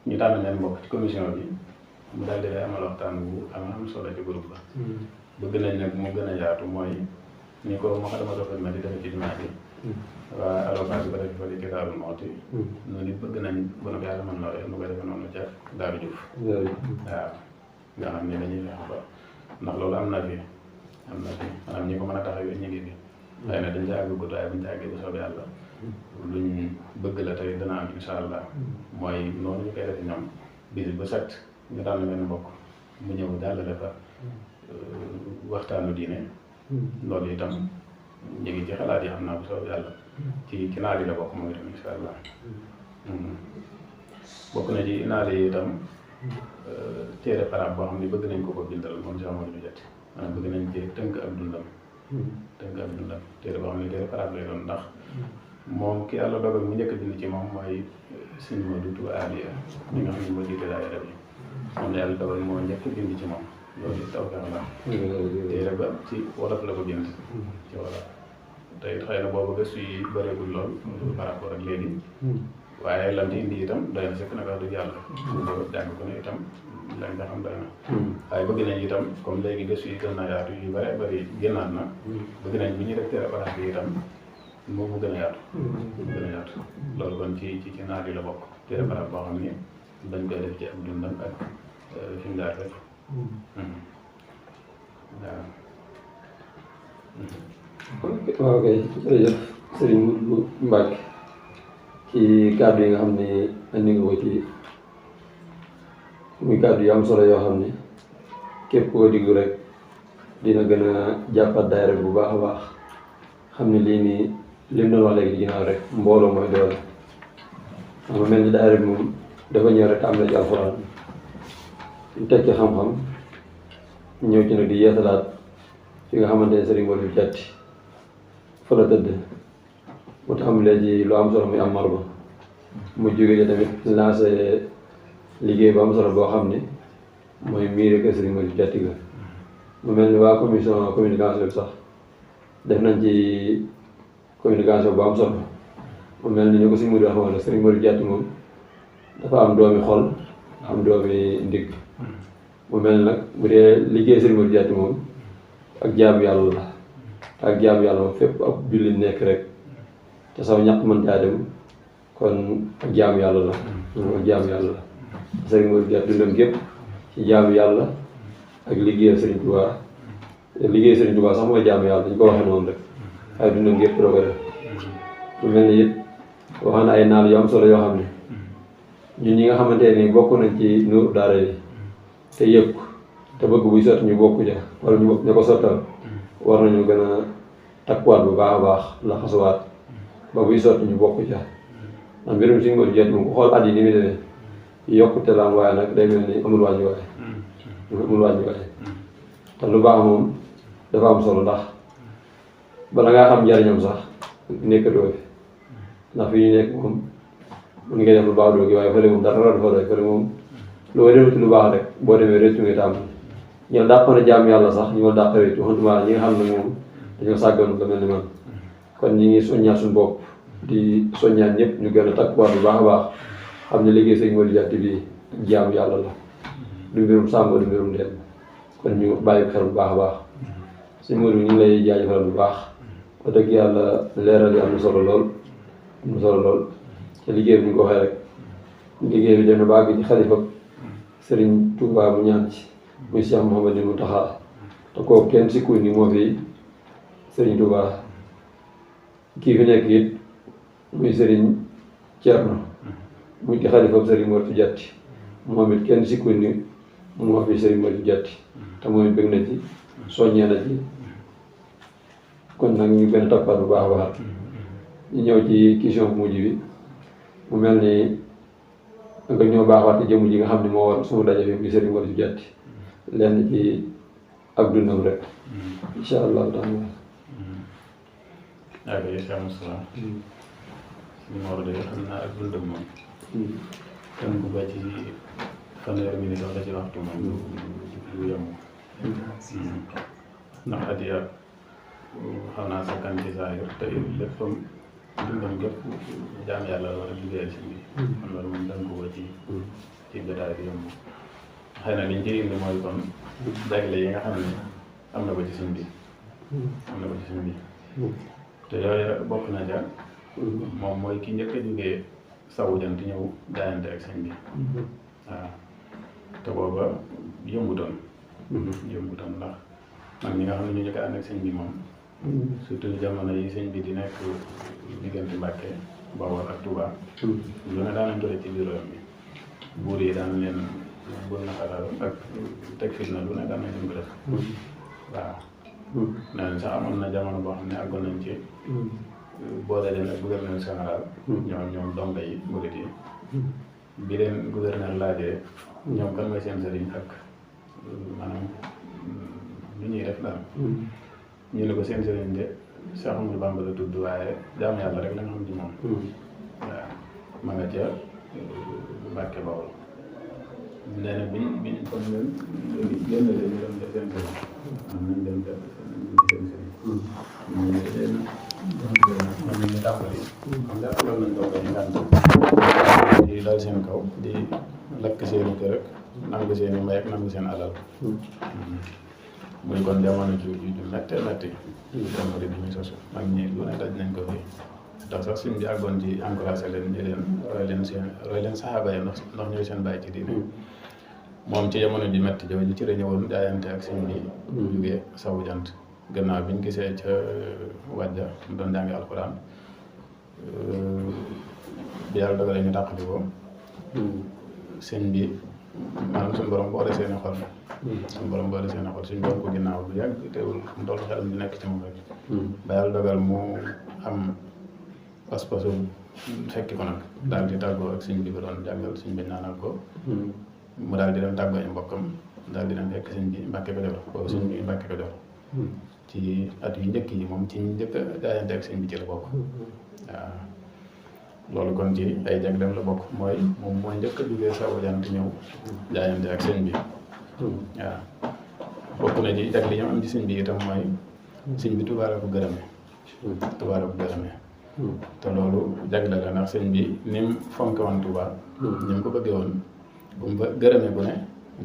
ñu tànn leen mbokk ci commission bi mu daal di lay amal waxtaan bu am solo ci groupe ba. bëgg nañ nag mu gën a yaatu mooy ni ko Moukhaddamatoul Khidma di def ci jumaa ji. waa alokaat bi ko def fa di Kitaabul Mawti. noonu bëgg nañ bu nu yàlla mën loolee nu koy defee noonu ca Daaru Juuf. waaw nga xam ne dañuy fexe ba ndax loolu am na fi maanaam ñi ko mën a taxawee ñu ngi fi. xëy na dañ ca àgg gudd waaye buñ ca àggee bu soobee yàlla. luñ bëgg la tey dana am incha allah mooy noonu ñu koy def ñoom bis bu set ñu tànn benn mbokk mu ñëw jàllale fa waxtaanu diine. loolu itam ñu ngi ci xalaat yi xam naa bu soobee yàlla ci naal yi la bokk moom itam incha allah. bokk na ci naal yi itam téere arab boo xam ne bëgg nañ ko bindal moom si amoon lu jot maanaam bëgg nañ ci tënk ab dundam. téere boo xam ne téere arab lay doon ndax. moom ki yàlla dogal mu njëkk bind ci moom mooy suñu Modou Touba Aliya mi nga xam ne moo jiite daayira bi moom la yàlla dogal moo njëkk bind ci moom loolu taw feex la téere ba ci wolof la ko bind ci wolof tey xëy na boobu gëstu yi bëreegul lool par rapport ak léegi waaye lam ci indi itam doy na sëkk nag wax dëgg yàlla boobu jàng ko ne itam lañ nga xam doy na waaye bëgg nañ itam comme léegi gëstu yi gën na yaatu yu bare bëri génnaat na bëgg nañ bu ñuy def téere arab bi itam moom mu gën a yaatu loolu kon ci naat yi la bokk téere arab boo xam ni dañ koy def ci ab dundam ak fi mu jaar rek waaw kay jërëjëf Serigne Modou Mbacke ci kàddu yi nga xam ne andi nga ko ci muy kàddu yu am solo yoo xam ne képp koo diglu rek dina gën a jàppat daayira bu baax a baax xam ne lii nii lim doon wax léegi ci ginnaaw rek mbooloo mooy doole xam nga mel ni daayira bi moom dafa ñëw rek am na ci alxuraan ñu teg ci xam-xam ñëw ci nag di yeesalaat fi nga xamante ne Serigne Modou Jatti fa la tëdd mu tàmbalee ci lu am solo muy am marba mu jógee tamit lancé liggéey bu am solo boo xam ne mooy miir ak Serigne Modou Jatti ga mu mel ni waa commission communication bi sax def nañ ci communication bu am solo mu mel ni ñu ko Serigne Modou waxoon rek Serigne Modou Jatti moom dafa am doomi xol am doomi ndigg mu mel ni nag bu dee liggéey Serigne Modou Jatti moom ak jaamu yàlla la te ak jaamu yàlla moom fépp ab jullit nekk rek te saw ñàkk mën caa dem kon ak jaamu yàlla la ak jaamu yàlla la Serigne Modou Jatti dundam gépp ci jaamu yàlla ak liggéeyal Serigne Touba liggéey Serigne Touba sax mooy jaamu yàlla dañu ko waxee noonu rek ay dundam gépp doo ko def mu mel ni it wax na ay naal yu am solo yoo xam ne ñun ñi nga xamante ni bokk nañ ci Nuuru Daarayni te yëpp te bëgg buy sotti ñu bokk ja wala ñu ko sottal war nañu gën a takkuwaat bu baax a baax la xasuwaat ba buy sotti ñu bokk ja ndax mbirum Serigne Modou Jatti moom ku xool at yi ni muy demee yokkute la am waaye nag day mel ni amul wàññi waaye te lu baax moom dafa am solo ndax bala ngaa xam njariñam sax nekkatoo fi ndax fi ñu nekk moom mën nga def lu baax doo gi waaye fële moom dara dafa doy fële moom loo demati lu baax rek boo demee réccu nga tàmbali ñoo dàqoon a jaam yàlla sax ñoo dàq réccu waxantuma ñi nga xam ne moom dañoo sàgganu la mel ni man kon ñi ngi soññaat suñu bopp di soññaat ñëpp ñu gën a takkuwaat bu baax a baax xam ne liggéey sëñ Modou Diatty bi jaam yàlla la du mbirum sàmm du mbirum dem kon ñu bàyyi ko xel bu baax a baax sëñ Modou ñu ngi lay jaajëfal bu baax wax dëgg yàlla leeral yi am na solo lool te liggéey bi ñu ko waxee rek liggéey bi dem na bàgg ci xalifa Serigne Touba mu ñaan ci muy Cheikh Mouhamadou Mountakha te kooku kenn sikku ni moo fi Serigne Touba kii fi nekk it muy Serigne Thierno muy di xalifa Serigne Modou Diatty moom it kenn sikku ni moo fi Serigne Modou Diatty te moom it bëgg na ci soññee na ci kon nag ñu gën a tappaat bu baax a baax ñu ñëw ci question bu mujj bi mu mel ni nga ñoo baaxaat ci jëmm ji nga xam ne moo war suñu daje bi muy Serigne Modou Diatty lenn ci ak dundam rek incha allah taala. waaw kay Cheikh Moussa suñu Mor de xam naa ak dundam moom kan bu ba ci fanweeri minute wala ci waxtu moom du yomb ndax adiya xam naa sakkan ci saa yor te léppam dundam gépp jaam yàlla war a liggéeyal si bi kon loolu moom danga ko ci jotaay bi yomb xëy na liñ ci indi mooy kon jagle yi nga xam ne am na ko ci suñ bi te yooyu bokk na ja moom mooy ki njëkk a jógee sawu jant ñëw jaayante ak sëñ bi waaw te booba yëmbutoon ndax man ñi nga xam ne ñu njëkk a ànd ak sëñ bi moom surtout jamono yi sëñ bi di nekk diggante Mbàkke Bawol ak Touba lu ne daan nañ doole ci biir réew mi buur yi daan leen bur na xaral ak teg fitna lu ne daan nañ leen ko def waaw nee sax amoon na jamono boo xam ne àggoon nañ ci boole leen ak gouverneur général ñoom donga yi murit yi bi leen gouverneur laajee ñoom kan mooy seen sëriñ ak maanaam lu ñuy def daal ñu ne ko seen sëriñ de Cheikh Ahmadou Bamba la tudd waaye jaamu yàlla rek la nga xam ci moom waaw ma nga ca Mbàkke Bawol nee na biñ kon leen génn leen ñu dem def seen sëriñ am nañ dem def seen sëriñ man ñu tàmbali xam nga loolu nañ doog a ngànt di dal seen kaw di lakk seeni kër ak nangu seeni mbay ak nangu seen alal muy kon jamono ju métti jamono di muy sosu mag ñi lu ne daj nañ ko fi ndax sax suñ bi àggoon ci encouragé leen di leen roy leen saxaaba yi ndax ñooy seen bàyyi ci diine moom ci jamono ji métti jooju ci la ñëwoon jaayante ak sëñ bi jógee sawu jant gannaaw biñ gisee ca wàjja mu doon jàngi alxuraan bi yàlla dogalee ñu tàqali ko sëñ bi maanaam suñu borom boole seeni xol suñu borom ko ginnaaw bu yàgg teewul mu toll xelam di nekk ci moom rek ba yàlla dogal mu am pas-pasu fekki ko nag daal di tàggoo ak sëñ bi ko doon jàngal sëñ bi naanal ko mu daal di dem tàggoo ay mbokkam daal di dem fekk sëñ bi Mbàkke Kajoor boobu sëñ bi Mbàkke Kajoor ci at yu njëkk yi moom ci njëkk a jaayante ak sëñ bi ci la bokk waaw loolu kon ci ay jagleem la bokk mooy moom mooy njëkk a jógee sawu jant ñëw jaayante ak sëñ bi waaw bokk na ci jagle yi am ci sëñ bi itam mooy sëñ bi Tuubaa la ko gërëmee te loolu jagle la ndax sëñ bi ni mu fonke woon Tuubaa ni mu ko bëggee woon bu mu gërëmee bu ne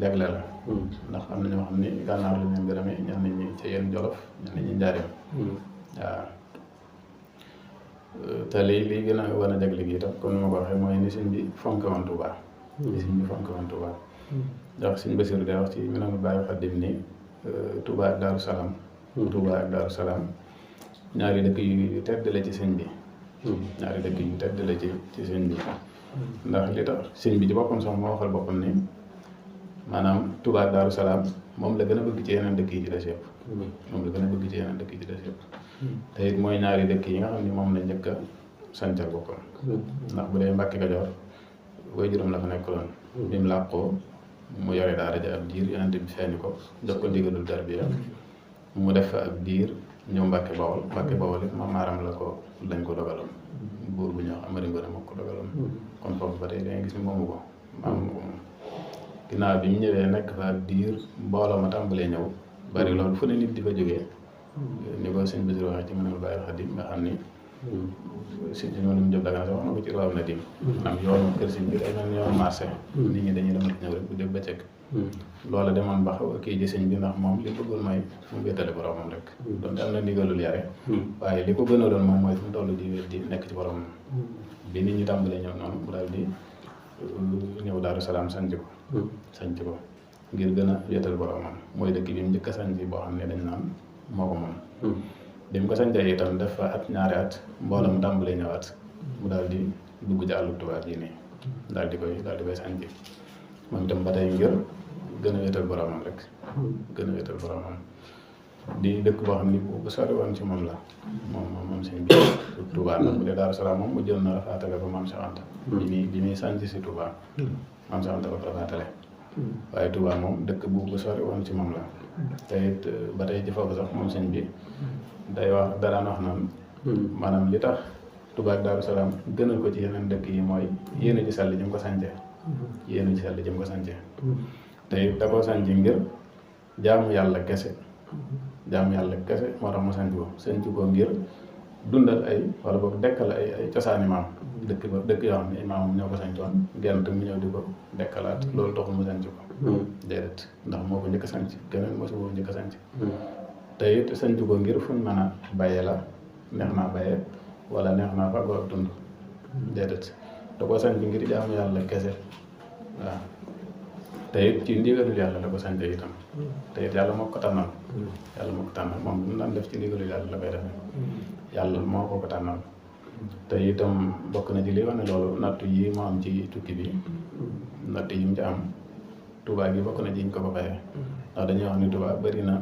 jagle la ndax am na ñoo xam ni gànnaar la ñu gërëmee ñenn ñi ci yenn Jolof ñenn ñi Njaaréem waaw te lii gën a wan a jagle gi itam comme ni ma ko waxee mooy ni sëñ bi fonke woon Tuubaa ndax sëñ Basiru day wax ci Minanul Baaqil Xadiim ni Tuubaa ak Daaru Salaam ñaari dëkk yu tedd la ci sëñ bi ndax li tax sëñ bi ci boppam sax moo waxal boppam ni maanaam Tuubaa ak Daaru Salaam moom la gën a bëgg ci yeneen dëkk yi ci des yëpp te it mooy ñaari dëkk yi nga xam ne moom la njëkk a sancal boppam ndax bu dee Mbàkke Kajoor way juróom la fa nekkaloon bi mu làqoo mu yore daara ja ab diir yonent bi feeñu ko jox ko ndigalul tarbiya mu def fa ab diir ñëw Mbàkke Bawol it ma maaram lañ ko dogaloon buur bu ñëw Amari Ngoone moo ko dogaloon kon foofu ba tey da ngay gis ni moomu ko maamu ko moom ginnaaw bi mu ñëwee nekk fa ak diir mbooloo ma tàmbalee ñëw bari loolu fu ne nit di fa jógee ni ko sëñ Basiru waxee ci Minanul Baaqil Xadiim nga xam ni si ñoom Jóob Dagana sax wax na ko ci Irwaa Nadim maanaam yoonu kër sëñ bi day mel ni yoonu marché nit ñi dañuy dem ak ñëw rek bu dégg bëccëg loola demoon ba xaw a kii ji sëñ bi ndax moom li bëggul mooy fu mu wéetale boromam rek donte am na ndigalul yare waaye li ko gën a doon moom mooy fu mu toll di wéet di nekk ci boromam bi nit ñi tàmbalee ñëw noonu mu daal di ñëw Daaru Salaam sanc ko ngir gën a wéetal boromam mooy dëkk bi mu njëkk a sanc boo xam ne dañ naan moo ko moom bi mu ko sañtee itam def fa at ñaari at mboolam tàmbalee ñëwaat mu daal di dugg ci àllu tubaab yi nii daal di koy sañc moom itam ba tey ngir gën a wéetal boromam rek gën a wéetal boromam di dëkk boo xam ni bu sori woon ci moom la moom sëñ bi Touba nag bu dee Daaru Salaam moom mu jël na rafaatale ko maam Cheikh Anta bi muy sañc si Touba maam Cheikh Anta ko rafaatale waaye Touba moom dëkk bu sori woon ci moom la te it ba tey ci foofu sax moom sëñ bi day wax daraan wax naan maanaam li tax Touba ak Daaru Salaam gënal ko ci yeneen dëkk yi mooy yéen a ci sàll jëm ko sànce yéen a ci sàll jëm ko sànce te it da koo sànce ngir jaamu yàlla kese moo tax mu sànc ko ngir dundal ay wala boog dekkal ay cosaani maam dëkk yoo xam ne maamam ñoo ko sàncoon gent mu ñëw di ko dekkalaat loolu taxul mu sànc ko déedéet ndax moo ko njëkk a sànc keneen moo si boobu njëkk a sànc te it sànc ko ngir fuñ mën a bayee la neex naa bayee wala neex naa fàggoo ak dund déedéet da ko sànc ngir jaamu yàlla kese waaw te it ci ndigalul yàlla la ko sànc itam te it yàlla moo ko tànnal moom lu mu daan def ci ndigalul yàlla la koy defee yàlla moo ko tànnal te itam bokk na ci li wane loolu nattu yi mu am ci tukki bi natt yi mu ci am Touba gi bokk na ci ñu ko fayee ndax dañuy wax ni Touba bëri na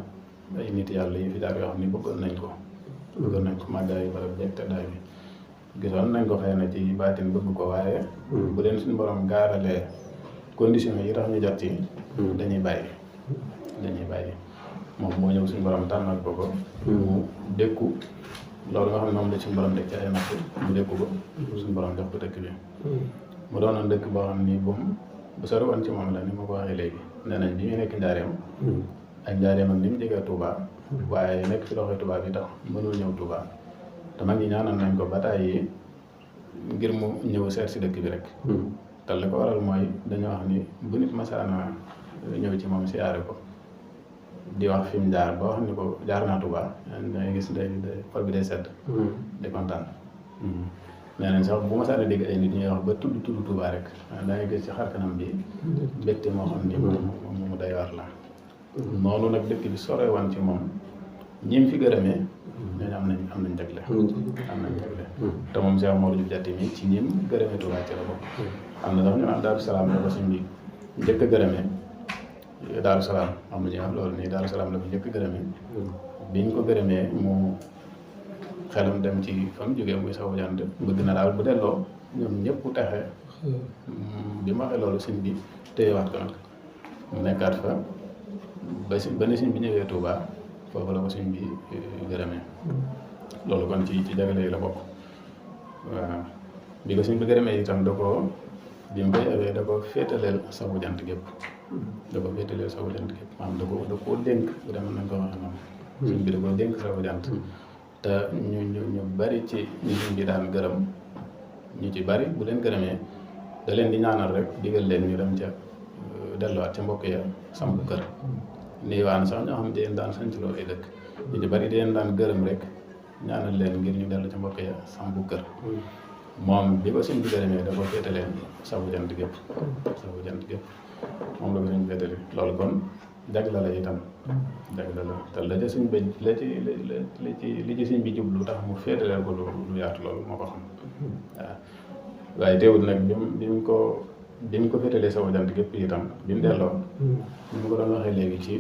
ay nit yàlla yi fi jaar yoo xam ni bëggoon nañ ko màggaay barab jekk te daay bi gisoon nañ ko xëy na ci baatin bëgg ko waaye bu leen suñu borom gaaralee condition yi tax ñu jot ci dañuy bàyyi moom moo ñëw suñu borom tànnal ko mu dékku loolu nga xam ne moom la suñu borom teg ci ay natt mu dékku ko suñu borom jox ko dëkk bi mu doonoon dëkk boo xam ni bu sori woon ci moom la ni ma ko waxee léegi nee nañ bi ñu nekk njaareem ak njaareem ak ni mu jegee Touba waaye nekk ci loxoy Touba bi tax mënul ñëw Touba te mag ñi ñaanal nañ ko ba tàyyi ngir mu ñëw seet si dëkk bi rek te li ko waral mooy dañoo wax ni bu nit masaana ñëw ci moom siyaare ko di wax fi mu jaar ba wax ni ko jaar naa Touba dangay gis xol bi day sedd di kontaan nee nañ sax bu masaana dégg ay nit ñuy wax ba tudd Touba rek dangay gis ci xar kanam bi mbégte moo xam ni mu day war la noonu nag dëkk bi sore woon ci moom ñim fi gërëmee ñooñu am nañ jagle te moom Cheikh Modou Diouf Diatty mi ci ñim gërëmee Touba ci la bokk am na sax ñu naan Daaru Salaam la ko suñ bi njëkk a gërëmee Daaru Salaam am na ñu wax loolu nii Daaru Salaam la ko njëkk a gërëmee biñ ko gërëmee mu xelam dem ci fa mu jógee muy sawu jant bëgg na daal bu delloo ñoom ñëpp texe bi ma waxee loolu suñ bi téyewaat ko nag mu nekkaat fa ba ni suñ bi ñëwee Touba foofu la ko suñ bi gërëmee loolu kon ci jagle yi la bokk waaw bi ko suñ bi gërëmee itam da ko bi mu koy awee da ko féetaleel sawu jant gépp maanaam da koo dénk bu demee nañ ko waxee noonu suñ bi da koo dénk sawu jant te ñu bari ci ñi suñ bi daan gërëm ñu ci bari bu leen gërëmee da leen di ñaanal rek digal leen ñu dem ca delluwaat ca mbokk ya samp kër niiwaan sax ñoo xam ne dañ daan sanc loo ay dëkk ñu ci bari dañ daan gërëm rek ñaanal leen ngir ñu dellu ca mbokk ya samp kër moom bi ko suñ bi gërëmee da ko féete leen sawu jant gépp moom la ko suñ féetale loolu kon jagle la itam jagle la te la ca suñ bëj li ci suñ bi jublu tax mu féetaleel ko lu yaatu loolu moo ko xam waaw waaye teewul nag bi mu ko féetalee sawu jant gépp itam bi mu delloo ni mu ko doon waxee léegi ci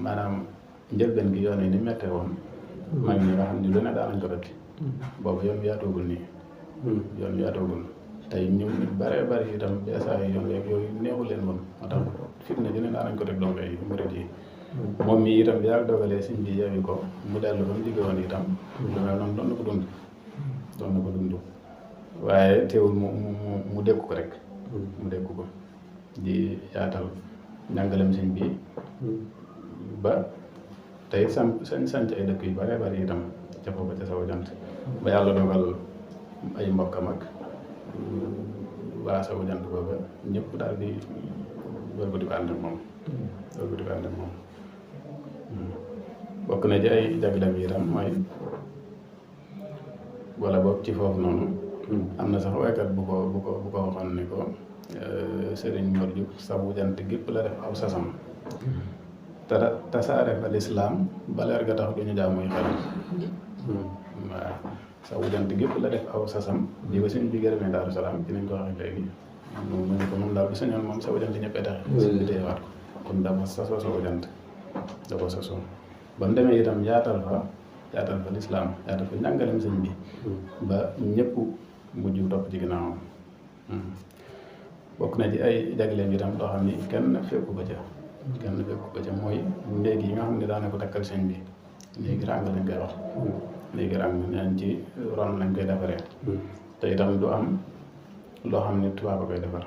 maanaam njëlbeen gi yoon yi ni mettee woon mag ñi nga xam ni lu ne daanañ ko dëkk boobu yoon bi yaatoogul nii yoon bi yaatoogul tey ñu bare bari itam beesaa yi yoon yooyu neexul leen woon moo tax fitna ju ne daanañ ko teg dongo yi murit yi moom mii itam bi yàlla dogalee sëñ bi yewi ko mu dellu ba mu digge woon itam lu mel noonu doon na ko dund waaye teewul mu dégg ko rek mu dégg ko di yaatal njàngalem sëñ bi ba tey sanc ay dëkk yu bare bari itam ca foofa ca Sowu Jant ba yàlla dogal ay mbokkam ak waa Sowu Jant booba ñëpp daal di wëlbati ko ànd ak moom bokk na ci ay jaglem yi itam mooy wala boog ci foofu noonu am na sax waykat bu ko waxoon ne ko Sëriñ Mor Diouf Sowu Jant gépp la def aw sasam tasaare fa lislaam baleer ga tax duñu jaamuy xelam waaw Sowu Jant gépp la def aw sasam di ba suñ bi gërëmee Daaru Salaam ci nañ ko waxee léegi mu ne ko moom daal bu sañoon moom Sowu Jant ñëppee taxe suñ bi teewaat ko kon dafa sasoo Sowu Jant da ko sasoo ba mu demee itam yaatal fa lislaam yaatal fa njàngalem sëñ bi ba ñëpp mujj topp ci ginnaawam bokk na ci ay jagleem itam loo xam ni kenn fekku ko ca mooy léegi yi nga xam ne daana ko takkal sëñ bi léegi ràng lañ koy wax léegi ràng neen ci ron lañ koy defaree te itam du am loo xam ne tubaab a koy defar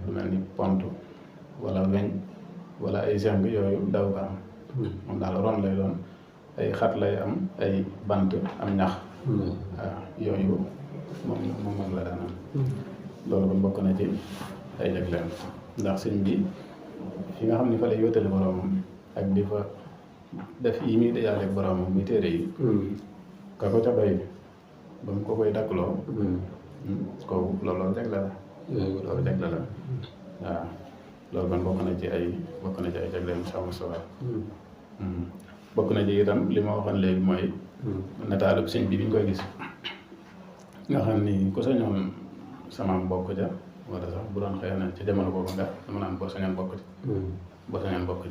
lu mel ni pont wala weñ wala ay zeng yooyu daw ko am moom daal ron lay doon ay xat lay am ay bant am ñax waaw yooyu moom la daan am loolu kon bokk na ci ay jagleem ndax sëñ bi fi nga xam ne fa lay wéetale boroomam ak di fa def yi muy dajaaleeg boroomam muy téere yi ka ko ca bay ba mu ko koy dakkloo kooku loolu jagle la waaw loolu kon bokk na ci ay jagleem sama sowa bokk na ci itam li ma waxoon léegi mooy nataalub sëñ bi ñu koy gis nga xam ni ku sañoon sama bokk ca wala sax bu doon xëy na ci jamono boobu nga dama naan boo sañoon bokk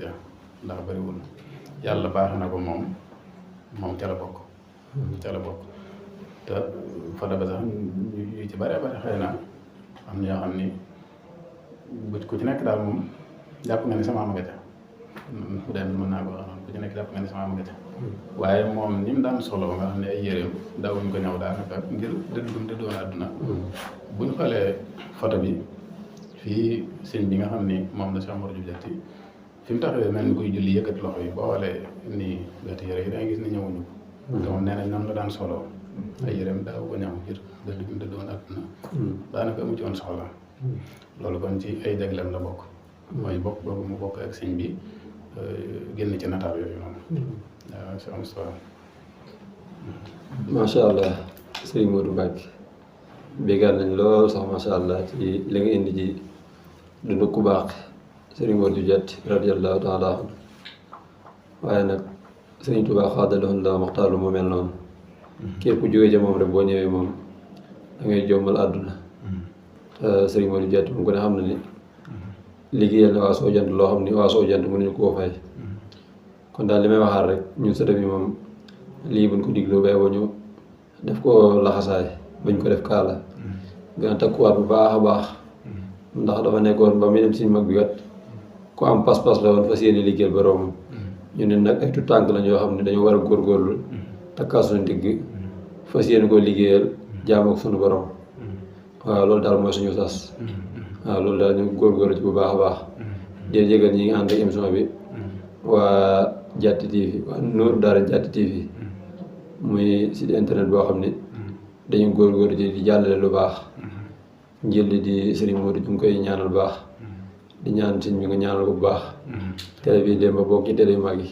ca ndax bariwul yàlla baax na ko moom ca la bokk te foto ba sax yu ci bare bare xëy na am na yoo xam ni ku ci nekk daal moom jàpp nga ni sama am nga ca bu dee mën naa ko wax noonu ku ci nekk jàpp nga ni sama am nga ca waaye moom ni mu daan solo nga xam ne ay yéreem daawuñ ko ñëw daanaka ngir dëddoon àdduna bu ñu xoolee photo bi fii sëñ bi nga xam ni moom la Cheikh Mor Diouf Diatty fi mu taxawee mel ni kuy julli yëkkati loxo yi boo xoolee nii gati yére yi dangay gis ne ñëwuñu ko te moom nee nañ noonu la daan solo ay yéreem daaw ko ñëw ngir dëddoon àdduna daanaka amu ci woon soxla loolu kon ci ay jagleem la bokk mooy bokk boobu mu bokk ak sëñ bi génn ci nataal yooyu noonu waaw c'est am solo macha allah sëriñ Modou Mbacke bégal nañ lool sax macha allah ci li nga indi ci dundu ku baax sëriñ Mor Diouf Diatty radiyallahu taala anhu waaye nag sëriñ Tuubaa xaadaloon la maxtaalu mu mel noonu képp ku jógee ca moom rek boo ñëwee moom da ngay jommal àdduna te sëriñ Mor Diouf Diatty mu ko ne xam na ni liggéeyal na waa Sowu Jant loo xam ni waa Sowu Jant mënuñu koo fay kon daal li may waxaat rek ñun sëriñ bi moom lii buñ ko digloo bay ba ñu def ko laxasaay bañ ko def kaala gën a takkuwaat bu baax a baax ndax dafa nekkoon ba muy dem suñu mag bi kat ku am pas-pas la woon fas yéene liggéeyal boroomam ñu ne nag ay tout tànk lañ yoo xam ne dañu war a góorgóorlu takkaat suñu digg fas yéene koo liggéeyal jaamu ak suñu borom waaw loolu daal mooy suñu sas waaw loolu daal ñu góorgóorlu ci bu baax a baax jërëjëf jégal ñi ngi ànd ak émission bi waa Diatty TV waa Nour Daara Diatty TV muy site internet boo xam ni dañu góorgóorlu ci di jàllale lu baax njëlli di Serigne Modou ñu ngi koy ñaanal bu baax di ñaan sëñ bi nga ñaanal ko bu baax télé bi dem ba bokk ci télé yu mag yi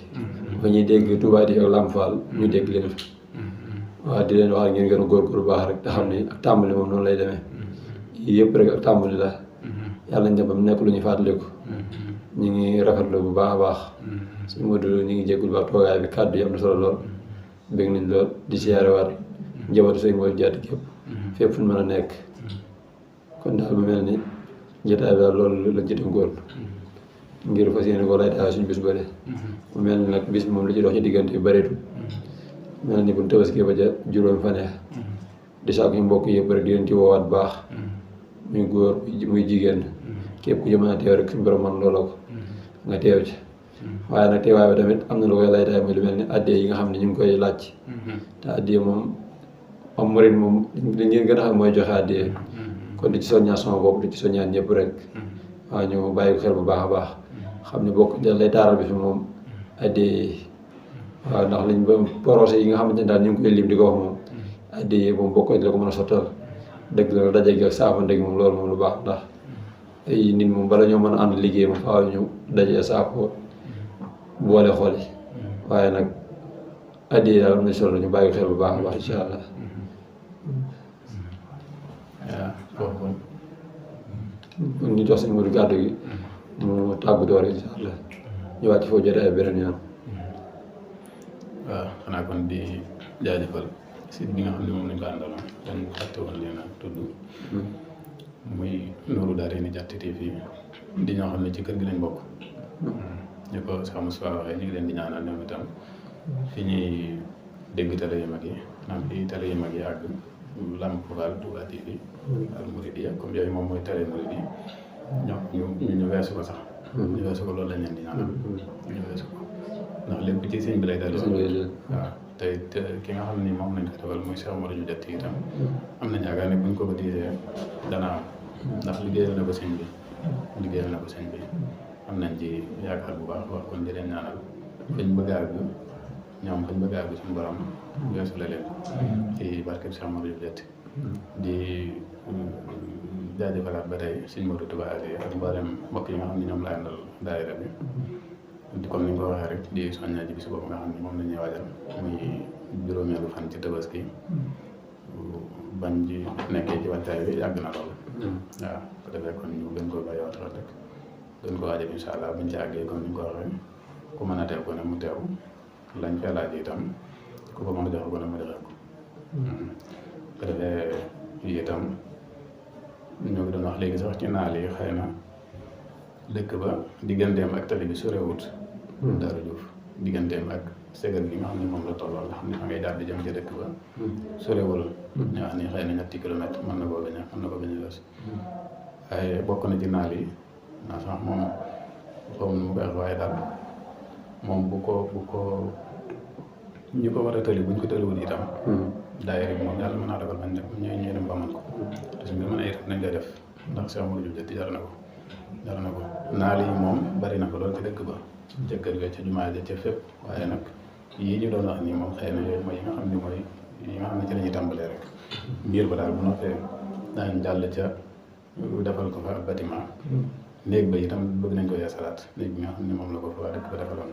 fa ñuy dégg Touba TV ak Lamp Fall ñu dégg leen fi waaw di leen wax ngeen gën a góorgóorlu bu baax rek te xam ni ak tàmbali moom noonu lay demee yii yëpp rek ak tàmbali la yàlla njabam nekk lu ñu fàttaliku ñu ngi rafetlu bu baax a baax sëñ Modou ñu ngi jéggul baax toogaay bi kàddu yi am na solo lool bëgg nañ lool di siyaarewaat njabootu sëñ Modou Diatty képp fépp fu ñu mën a nekk kon daal bu mel ni jotaay bi daal loolu lañ ci góor ngir fas yéene ko lay taal suñu bis bële mu mel ni nag bis bi moom li ci dox ci diggante yu bëreetul mel ni bu ñu tabaskee ba ca juróom faneex di saako ñu mbokk yëpp rek di leen ci woowaat baax muy góor muy jigéen képp ku ci mën a teew rek suñu borom man loola ko nga teew ci waaye nag teewaay bi tamit am na lu koy lay taay muy lu mel ni addee yi nga xam ne ñu ngi koy laaj te addee moom am murid moom li ngeen gën a xam mooy joxe addee kon di ci soññaat sama bopp di ci soññaat ñëpp rek waaw ñu bàyyi ko xel bu baax a baax xam ne bokk da lay taaral bi fi moom addi waaw ndax liñ ba projet yi nga xamante ne daal ñu ngi koy lim di ko wax moom addi moom bokk la ko mën a sottal dëgg la daje gi ak saafa ndeg moom loolu moom lu baax ndax ay nit moom bala ñoo mën a ànd liggéey moom faaw ñu dajee saafo boole xool yi waaye nag addi daal am na solo ñu bàyyi ko xel bu baax a baax incha allah. waaw kooku ñu jox suñu Modou gàddu gi mu tàggu door incha allah ñëwaat ci foo jotee ay beneen yoon. waaw xanaa kon di jaajëfal site bi nga xam ne moom lañ ko àndaloon dañ fàtte woon leen a tudd muy Nourou Darayni Diatty TV di ñoo xam ne ci kër gi lañ bokk ñu ko Cheikh Moustapha waxee ñu ngi leen di ñaanal ñoom itam fi ñuy dégg télé yu mag yi naan fi télé yu mag yi àgg Lamp Fall Touba TV al Mouridiya comme yooyu moom mooy télé Mouridi ñu weesu ko sax ñu weesu ko loolu lañ leen di ñaanal ñu weesu ko ndax lépp ci sëñ bi lay dal waaw tey ki nga xam ni moom lañ ko defal muy Cheikh Mouridi Diatty itam am nañ yaakaar ne buñ ko ko diisee dana am ndax liggéeyal na ko sëñ bi am nañ ci yaakaar bu baax wax kon di leen ñaanal fañ bëgg a àgg ñoom fañ bëgg a àgg suñu borom weesu la leen ci barkeb Cheikh Mouridi Diatty di jaajëfalaat ba tey sëñ Modou Touba ak mboolem mbokk yi nga xam ne ñoom laa àndal daayira bi di comme ni nga ko waxee rek di soññaa ji bis boobu nga xam ne moom la ñuy waajal muy juróomeelu fan ci Tabaski bañ ji nekkee ci wàccaay bi yàgg na lool waaw ko defee kon ñu gën koo bàyyi waxtaan rek gën ko waajal incha allah buñ ci àggee comme ni nga ko waxee ku mën a teew ko ne mu teew lañ fee laaj itam ku ko mën a joxe ko ne mu joxe ko ko defee itam ñoo ngi doon wax léegi sax ci naal yi xëy na dëkk ba digganteem ak tali bi sorewut Daaru Juuf digganteem ak segal gi nga xam ne moom la tolloo nga xam ne fa ngay daal di jëm ca dëkk ba sorewul ñu wax ni xëy na 3 kilomètres mën na koo bañ a wees waaye bokk na ci naal yi naa sax moom xaw ma nu mu koy wax waaye daal moom bu ko ñu ko war a tëli buñ ko tëliwul itam daayira bi moom yàlla mën naa dogal bañ dem ñuy dem ba mën ko te suñ ko mën a itam nañ koy def ndax Cheikh Mouridi Diatty jar na ko naal yi moom bari na ko lool ci dëkk ba ca kër ga ca jumaa ja ca fépp waaye nag yii ñu doon wax nii moom xëy na yooyu mooy yi nga xam ne ci la ñuy tàmbalee rek mbir ba daal bu noppee daañu jàll ca defal ko fa bâtiment néeg ba itam bëgg nañ ko yeesalaat néeg bi nga xam ne moom la ko fa waa dëkk ba defaloon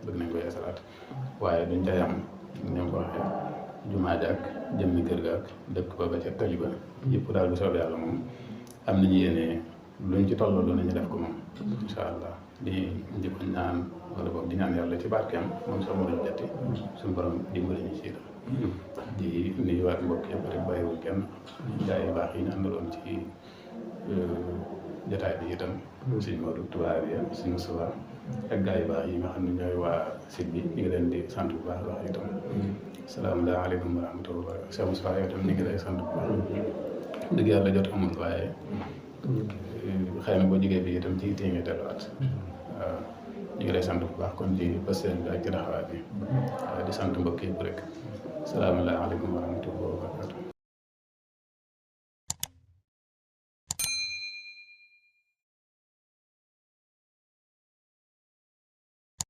bëgg nañ ko yeesalaat waaye duñ ca yam ni ko waxee jumaa ja ak jëmmi kër ga ak dëkk ba ca tali ba yëpp daal bu soobee yàlla moom am nañu yéene luñ ci tolloo lu nañu def ko moom incha allah di ko ñaan wala boog di ñaan yàlla ci barkeem moom Cheikh Mouridi Diatty suñu borom dimbali ñu ci di nuyuwaat mbokk yëpp rek bàyyiwul kenn gaa yi baax yi ñu àndaloon ci jotaay bi itam sëñ Modou Touba bi sëñ Moustapha ak gaa yi baax yi nga xam ne ñooy waa site bi ñu ngi leen di sant bu baax wax itam salaamaaleykum wa rahmatulah wa barakatuh Cheikh Moustapha yow itam ñu ngi lay sant bu baax dëgg yàlla jot amul waaye xëy na boo jógee bi itam ci téye nga delluwaat waaw ñu ngi lay sant bu baax kon ci pasteen bi ak ci taxawaay bi di sant mbokk yëpp rek salaamaaleykum wa rahmatulah